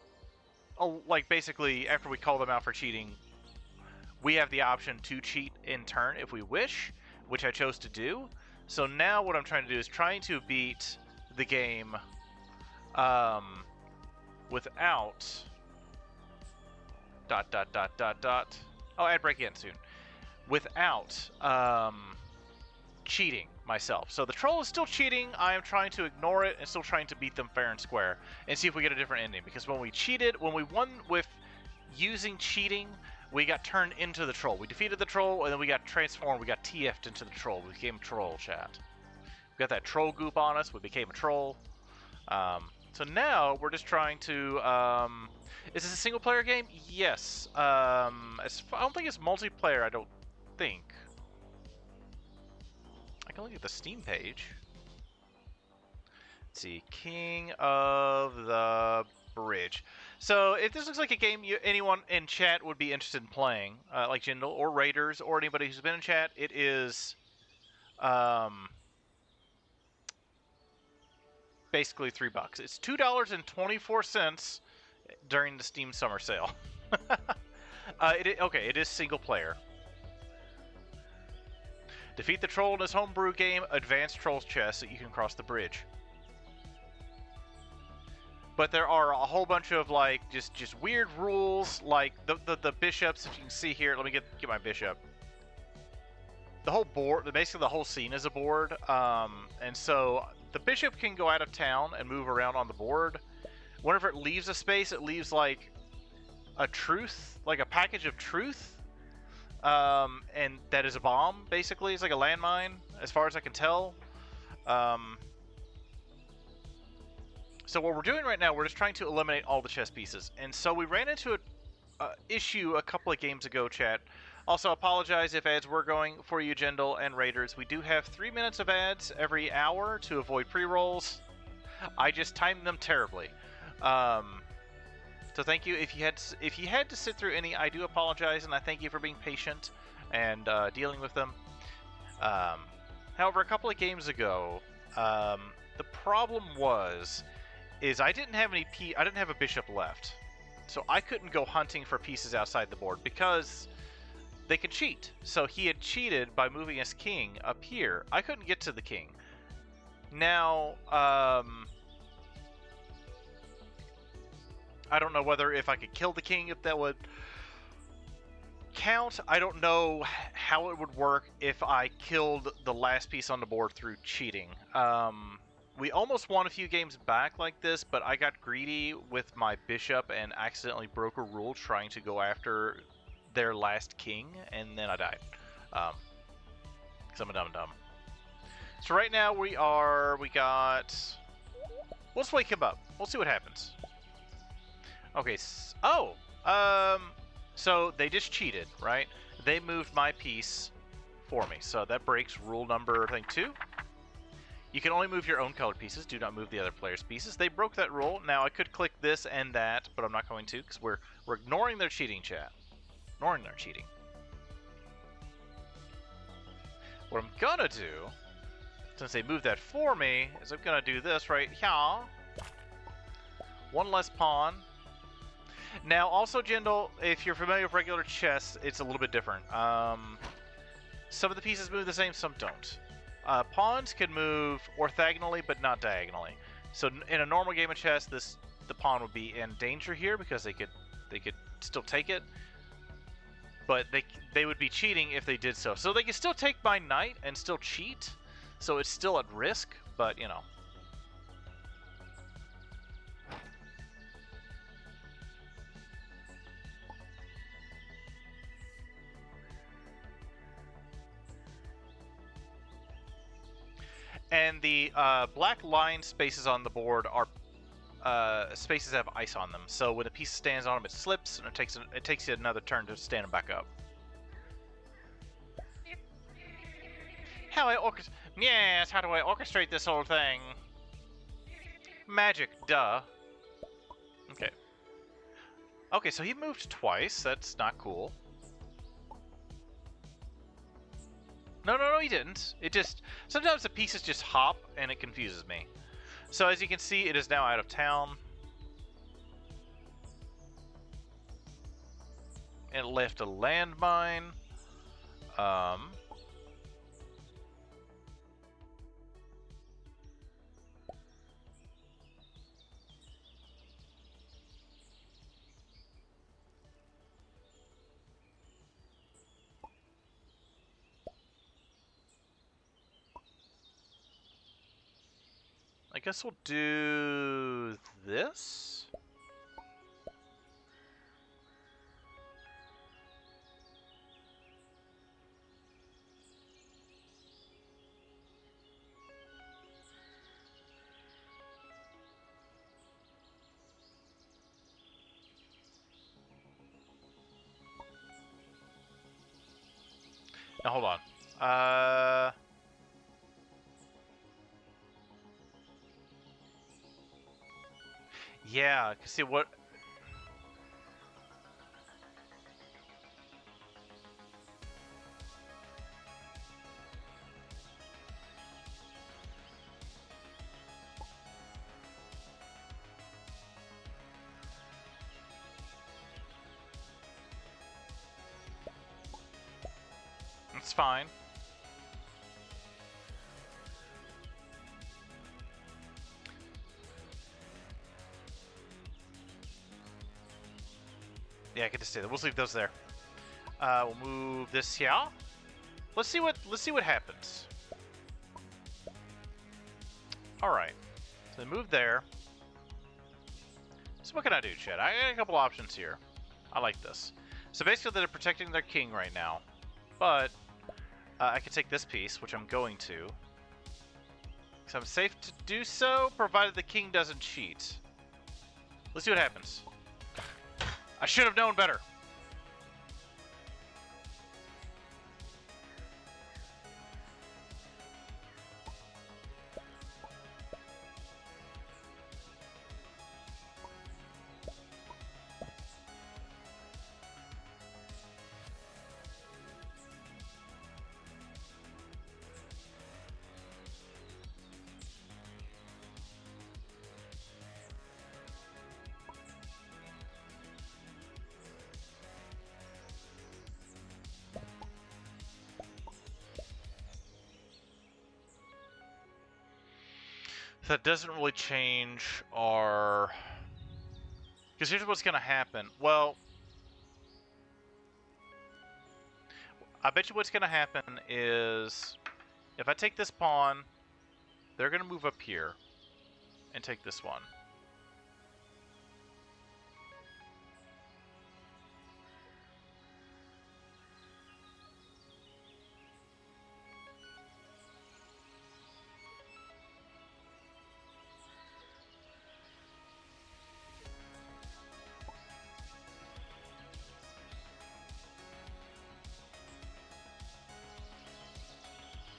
like basically after we call them out for cheating, we have the option to cheat in turn if we wish, which I chose to do. So now what I'm trying to do is trying to beat the game without ... Oh, ad break in soon. Without cheating myself. So the troll is still cheating. I am trying to ignore it and still trying to beat them fair and square and see if we get a different ending. Because when we won with using cheating, we got turned into the troll. We defeated the troll and then we got transformed. We got TF'd into the troll. We became a troll, chat. We got that troll goop on us. We became a troll. So now we're just trying to... is this a single player game? Yes. I don't think it's multiplayer, I don't think. I can look at the Steam page. Let's see, King of the Bridge. So if this looks like a game anyone in chat would be interested in playing, like Jindal or Raiders or anybody who's been in chat, it is basically $3. It's $2.24 during the Steam summer sale. Okay, it is single player. Defeat the troll in his homebrew game, Advanced Trolls Chess, so you can cross the bridge. But there are a whole bunch of like just weird rules, like the bishops. If you can see here, let me get my bishop. The whole board, basically the whole scene is a board, and so the bishop can go out of town and move around on the board. Whenever it leaves a space, it leaves like a truth, like a package of truth. And that is a bomb, basically. It's like a landmine, as far as I can tell. So what we're doing right now, we're just trying to eliminate all the chess pieces. And so we ran into an issue a couple of games ago, chat, Also, apologize if ads were going for you, Jindal and Raiders. We do have 3 minutes of ads every hour to avoid pre-rolls. I just timed them terribly. So thank you. If you had to sit through any, I do apologize, and I thank you for being patient and dealing with them. However, a couple of games ago, the problem is I didn't have a bishop left, so I couldn't go hunting for pieces outside the board because they can cheat. So he had cheated by moving his king up here. I couldn't get to the king. Now, I don't know whether if I could kill the king, if that would count. I don't know how it would work if I killed the last piece on the board through cheating. We almost won a few games back like this, but I got greedy with my bishop and accidentally broke a rule trying to go after their last king, and then I died. Because I'm a dumb. So right now let's wake him up. We'll see what happens. Okay, so they just cheated, right? They moved my piece for me, so that breaks rule number, I think, 2. You can only move your own colored pieces. Do not move the other player's pieces. They broke that rule. Now, I could click this and that, but I'm not going to, because we're ignoring their cheating, chat. Ignoring their cheating. What I'm gonna do, since they moved that for me, is I'm gonna do this right here. One less pawn. Now, also, Jindal, if you're familiar with regular chess, it's a little bit different. Some of the pieces move the same, some don't. Pawns can move orthogonally, but not diagonally. So in a normal game of chess, the pawn would be in danger here because they could still take it, but they would be cheating if they did so. So they can still take my knight and still cheat. So it's still at risk, but you know. And the black line spaces on the board are spaces have ice on them. So when a piece stands on them, it slips, and it takes you another turn to stand them back up. How do I orchestrate this whole thing? Magic, duh. Okay. Okay, so he moved twice. That's not cool. No, he didn't. It just... Sometimes the pieces just hop, and it confuses me. So as you can see, it is now out of town. It left a landmine. I guess we'll do this. Now hold on. Yeah, see what... It's fine. Yeah, I can just say that. We'll leave those there. We'll move this here. Let's see what happens. All right. So they moved there. So what can I do, Chad? I got a couple options here. I like this. So basically, they're protecting their king right now, but I can take this piece, which I'm going to. So I'm safe to do so, provided the king doesn't cheat. Let's see what happens. I should have known better. that doesn't really change our... Because here's what's going to happen. Well, I bet you what's going to happen is if I take this pawn, they're going to move up here and take this one.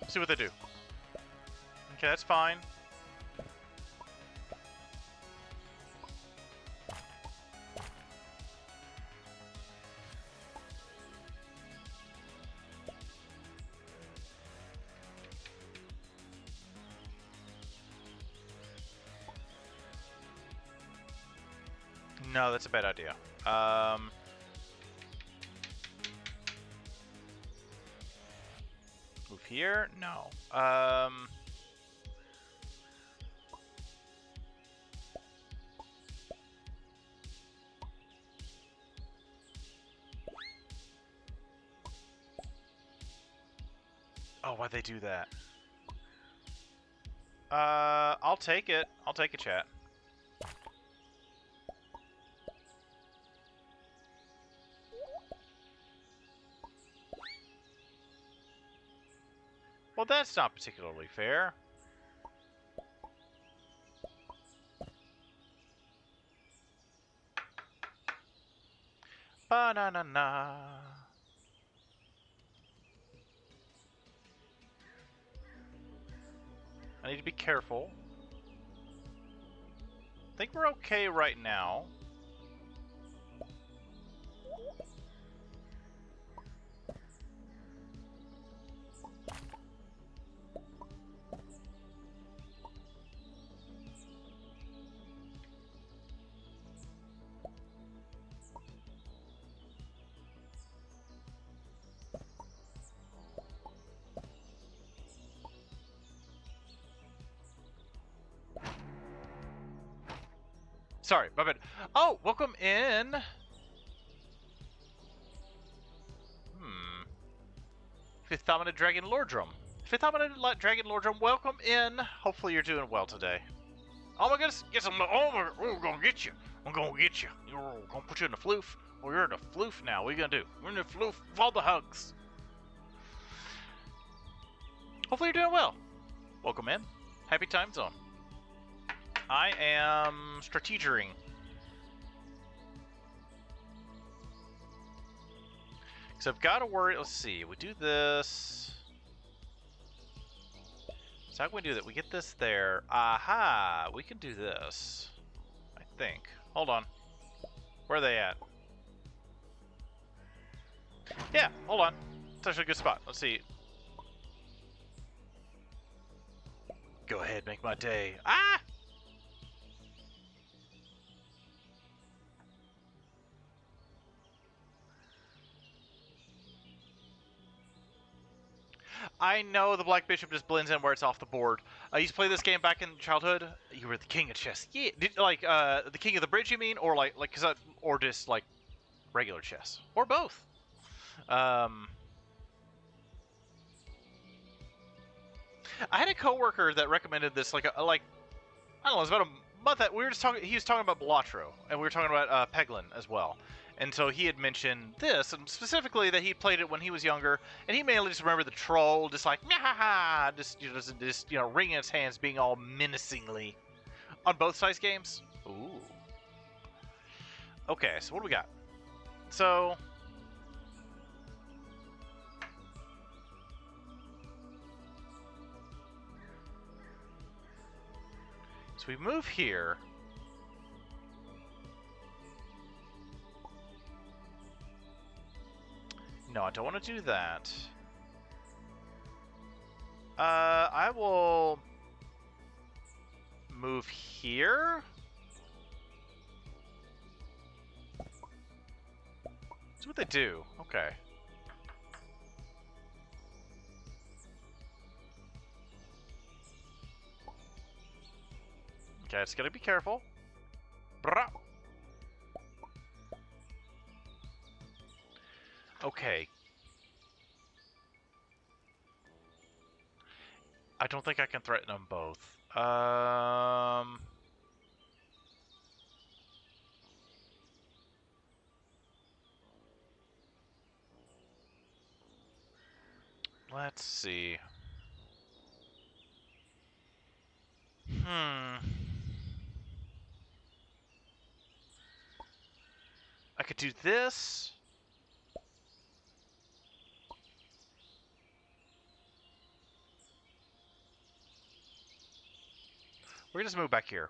See what they do. Okay, that's fine. No, that's a bad idea. Move here? No. Oh, why'd they do that? I'll take it. I'll take a chat. Well, that's not particularly fair. Ba-na-na-na. I need to be careful. I think we're okay right now. Sorry, my bad. Oh, welcome in. Fifth Dominant Dragon Lordrum. Fifth Dominant Dragon Lordrum, welcome in. Hopefully you're doing well today. Oh my goodness, get some. Oh, we're gonna get you. I'm gonna get you. We're gonna put you in the floof. Well, you're in the floof now. What are you gonna do? We're in the floof of all the hugs. Hopefully you're doing well. Welcome in. Happy time zone. I am strategering. So I've got to worry. Let's see. We do this. So how can we do that? We get this there. Aha! We can do this. I think. Hold on. Where are they at? Yeah, hold on. It's actually a good spot. Let's see. Go ahead, make my day. Ah! I know the Black Bishop just blends in where it's off the board. I used to play this game back in childhood. You were the king of chess. Yeah, like the king of the bridge, you mean, or or just like regular chess, or both. I had a coworker that recommended this, like I don't know, it was about a month that we were just talking. He was talking about Balatro, and we were talking about Peglin as well. And so he had mentioned this, and specifically that he played it when he was younger, and he mainly just remembered the troll, just like just wringing his hands, being all menacingly on both sides games. Ooh. Okay, so what do we got? So we move here. No, I don't want to do that. I will move here. That's what they do. Okay. Just gotta be careful. Brah. Okay. I don't think I can threaten them both. Let's see. I could do this. We're gonna just move back here.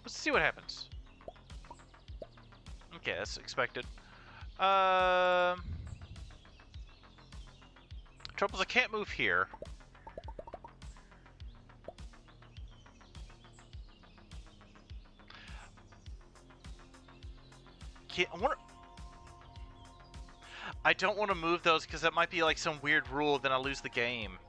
Let's see what happens. Okay, that's expected. Trouble is I can't move here. I don't want to move those because that might be like some weird rule, then I lose the game.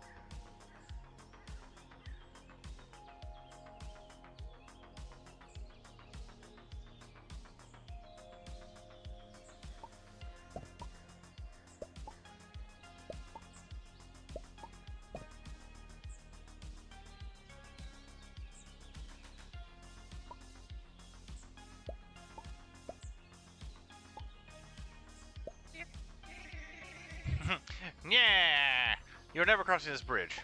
Yeah, you're never crossing this bridge.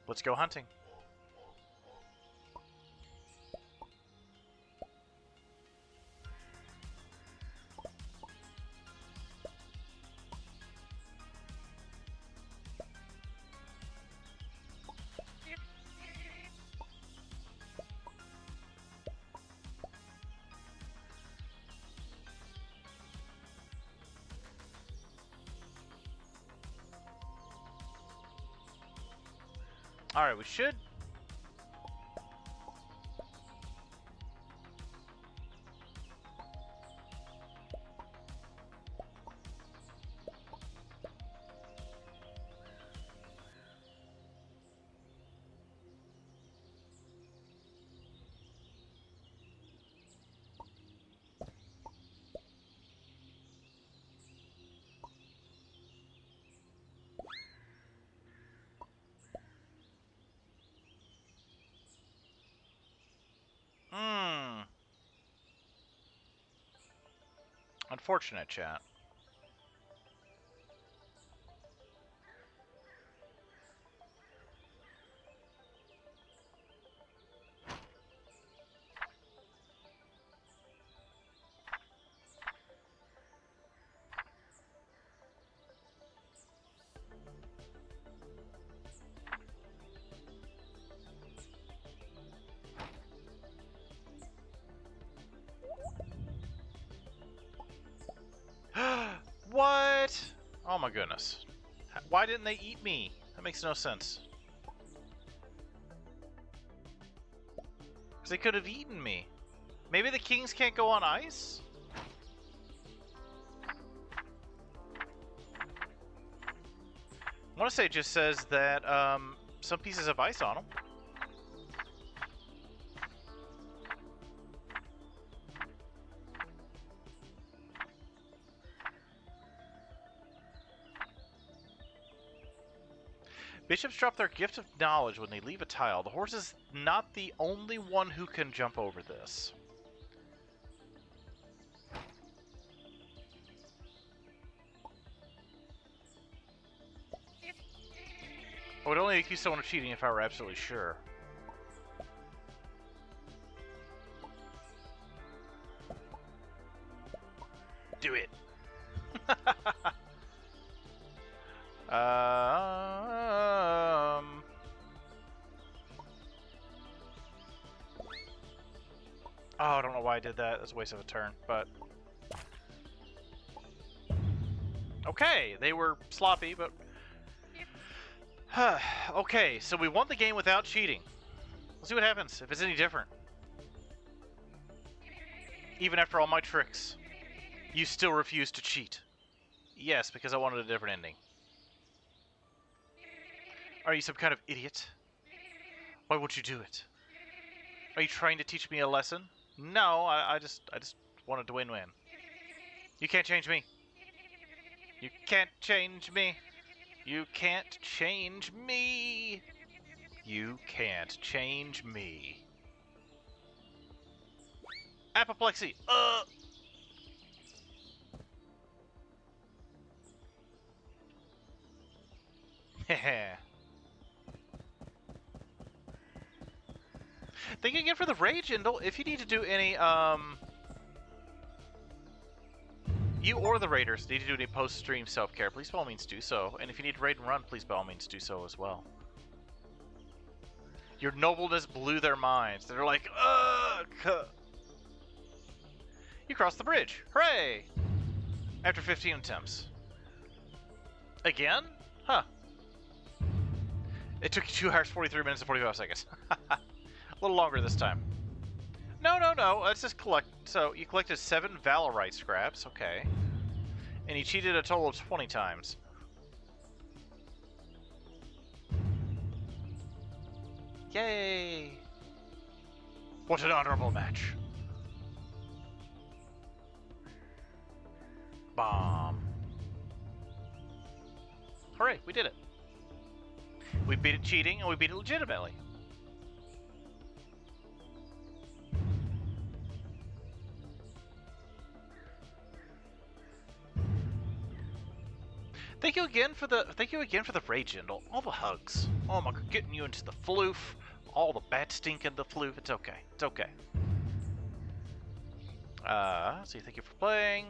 Let's go hunting. Alright, we should. Unfortunate, chat. What? Oh my goodness. Why didn't they eat me? That makes no sense. Because they could have eaten me. Maybe the kings can't go on ice? I want to say it just says that some pieces of ice on them. Bishops drop their gift of knowledge when they leave a tile. The horse is not the only one who can jump over this. I would only accuse someone of cheating if I were absolutely sure. Do it. Oh, I don't know why I did that. That's a waste of a turn, but... Okay, they were sloppy, but... Okay, so we won the game without cheating. Let's see what happens, if it's any different. Even after all my tricks, you still refuse to cheat. Yes, because I wanted a different ending. Are you some kind of idiot? Why would you do it? Are you trying to teach me a lesson? No, I just wanted to win-win. You can't change me. You can't change me. You can't change me. You can't change me. Apoplexy. Heh. Thank you again for the rage, Indle. If you need to do any, you or the raiders need to do any post-stream self-care, please by all means do so. And if you need to raid and run, please by all means do so as well. Your nobleness blew their minds. They're like, ugh! You crossed the bridge. Hooray! After 15 attempts. Again? Huh. It took you 2 hours, 43 minutes, and 45 seconds. A little longer this time. No. Let's just collect. So, you collected 7 Valorite scraps. Okay. And you cheated a total of 20 times. Yay! What an honorable match. Bomb. Hooray, we did it. We beat it cheating, and we beat it legitimately. Thank you again for the rage, Indle. All the hugs. Oh my god, getting you into the floof. All the bad stink in the floof. It's okay. It's okay. So thank you for playing.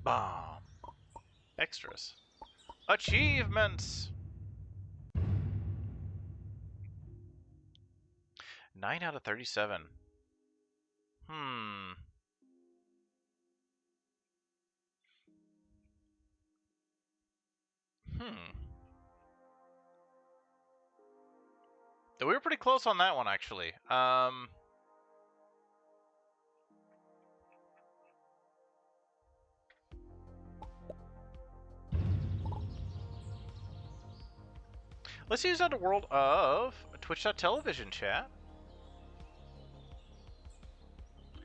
Bomb. Extras. Achievements! 9 out of 37. We were pretty close on that one, actually. Let's use Underworld of Twitch.tv chat.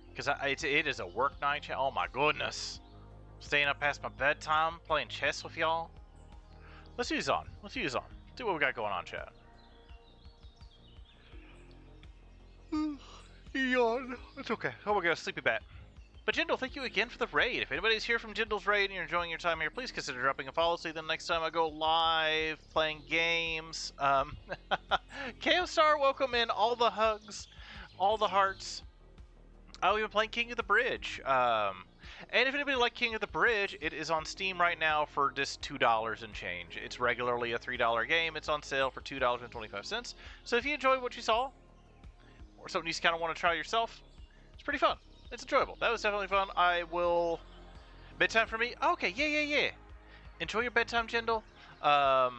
Because it is a work night chat. Oh my goodness. Staying up past my bedtime, playing chess with y'all. Let's use on. Let's use on. See what we got going on, chat. Yawn. It's okay. Oh, we're gonna sleepy bat. But Jindal, thank you again for the raid. If anybody's here from Jindal's raid and you're enjoying your time here, please consider dropping a follow. See the next time I go live playing games. Chaostar, welcome in. All the hugs, all the hearts. Oh, we've been playing King of the Bridge. And if anybody liked King of the Bridge, it is on Steam right now for just $2 and change. It's regularly a $3 game. It's on sale for $2.25. So if you enjoyed what you saw, or something you just kind of want to try yourself, it's pretty fun. It's enjoyable. That was definitely fun. I will Bedtime for me? Okay, yeah. Enjoy your bedtime, Jindal. But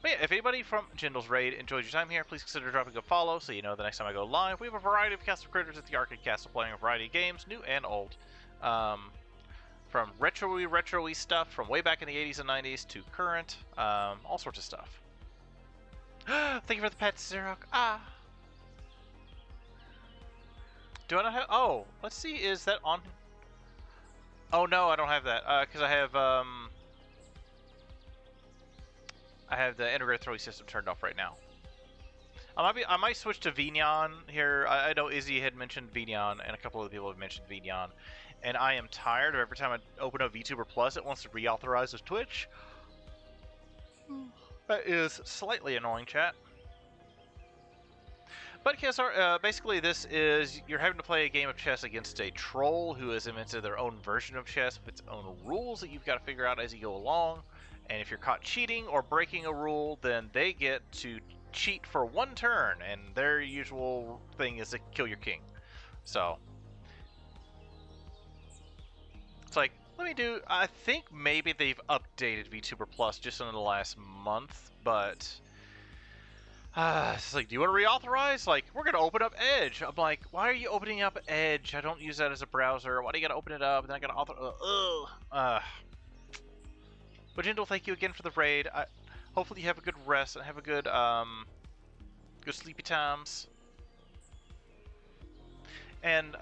yeah, if anybody from Jindal's raid enjoyed your time here, please consider dropping a follow so you know the next time I go live. We have a variety of Castle Critters at the Arcade Castle, playing a variety of games, new and old. From retro-y stuff from way back in the 80s and 90s to current, all sorts of stuff. Thank you for the pets, Xerox. Do I not have... Oh, let's see, is that on... Oh, no, I don't have that, because I have the integrated throwing system turned off right now. I might switch to Vignon here. I know Izzy had mentioned Vignon, and a couple of people have mentioned Vignon. And I am tired of every time I open up VTuber Plus, it wants to reauthorize with Twitch. That is slightly annoying, chat. But KSR, basically this is, you're having to play a game of chess against a troll who has invented their own version of chess with its own rules that you've got to figure out as you go along. And if you're caught cheating or breaking a rule, then they get to cheat for one turn, and their usual thing is to kill your king. So it's like, I think maybe they've updated VTuber Plus just in the last month, but it's like, do you want to reauthorize? Like, we're gonna open up Edge. I'm like, why are you opening up Edge? I don't use that as a browser. Why do you gotta open it up? And then I gotta author. But Jindal, thank you again for the raid. Hopefully you have a good rest and have a good good sleepy times. And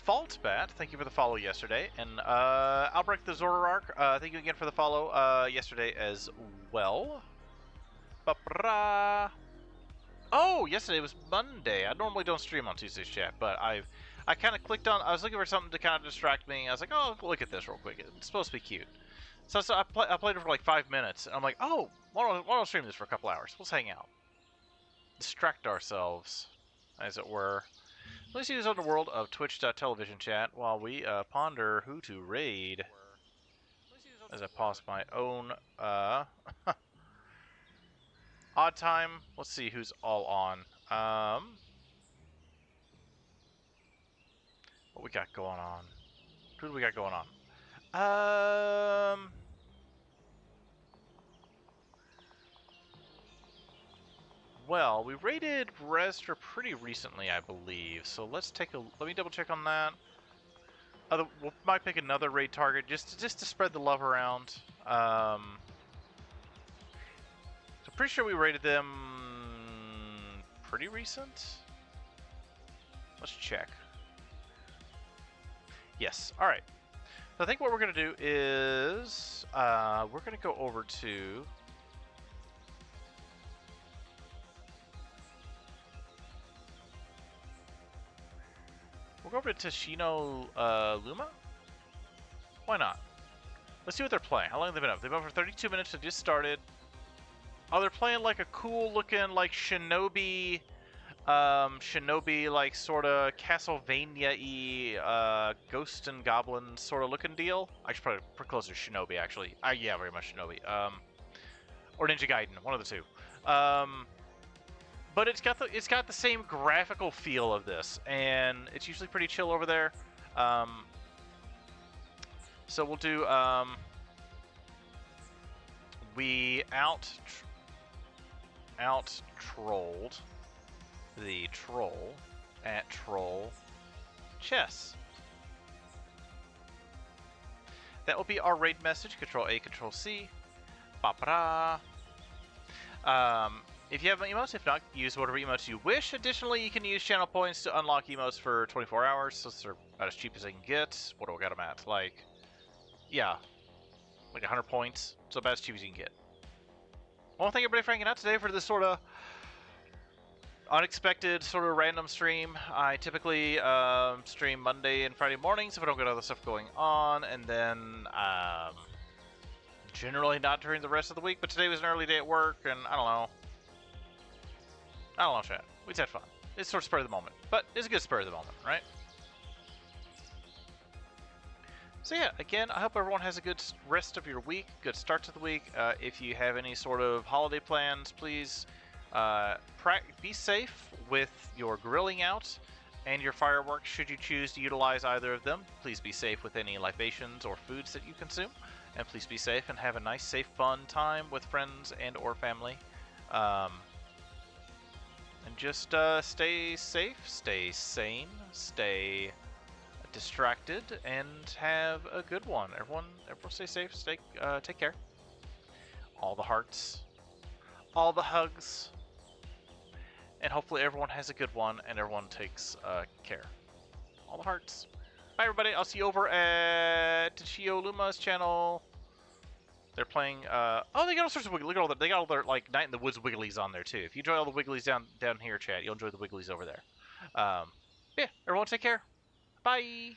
Faultbat, thank you for the follow yesterday. And Albrecht the Zorarark, thank you again for the follow yesterday as well. Ba-ba-da. Oh, yesterday was Monday. I normally don't stream on Tuesday's chat, but I kind of clicked on. I was looking for something to kind of distract me. I was like, oh, look at this real quick. It's supposed to be cute. So I played it for like 5 minutes, and I'm like, oh, why don't I stream this for a couple hours? Let's hang out, distract ourselves, as it were. Let's use on the world of Twitch.television chat while we ponder who to raid. As I pause my own odd time. Let's see who's all on. What we got going on? Who do we got going on? Well, we raided Restra pretty recently, I believe. So let me double check on that. We might pick another raid target just to spread the love around. So pretty sure we raided them pretty recent. Let's check. Yes. All right. So I think what we're gonna do is we're gonna go over to. We'll go over to Tashino Luma. Why not? Let's see what they're playing. How long have they been up? They've been up for 32 minutes. They just started. Oh, they're playing like a cool looking like Shinobi, like sort of Castlevania-y, Ghost and Goblin sort of looking deal. I should probably put closer to Shinobi actually. Yeah, very much Shinobi. Or Ninja Gaiden, one of the two. But it's got the same graphical feel of this, and it's usually pretty chill over there. So we'll do we out-trolled the troll at Troll Chess. That will be our raid message. Control A, Control C. Ba-ba-da. If you have emotes, if not, use whatever emotes you wish. Additionally, you can use channel points to unlock emotes for 24 hours, so they're about as cheap as they can get. What do I got them at? Like, yeah, like 100 points. So about as cheap as you can get. Well, thank everybody for hanging out today for this sort of unexpected, sort of random stream. I typically stream Monday and Friday mornings if I don't get other stuff going on, and then generally not during the rest of the week. But today was an early day at work, and I don't know, chat. We just had fun. It's sort of spur of the moment, but it's a good spur of the moment, right? So yeah, again, I hope everyone has a good rest of your week, good start to the week. If you have any sort of holiday plans, please be safe with your grilling out. and your fireworks should you choose to utilize either of them. Please be safe with any libations or foods that you consume, and please be safe and have a nice, safe, fun time with friends and or family. And just stay safe, stay sane, stay distracted, and have a good one. Everyone stay safe, take care. All the hearts, all the hugs, and hopefully everyone has a good one and everyone takes care. All the hearts. Bye, everybody. I'll see you over at Chio Luma's channel. They're playing. Oh, they got all sorts of look at all that. They got all their like Night in the Woods Wigglies on there too. If you enjoy all the Wigglies down here, chat, you'll enjoy the Wigglies over there. Yeah, everyone, take care. Bye.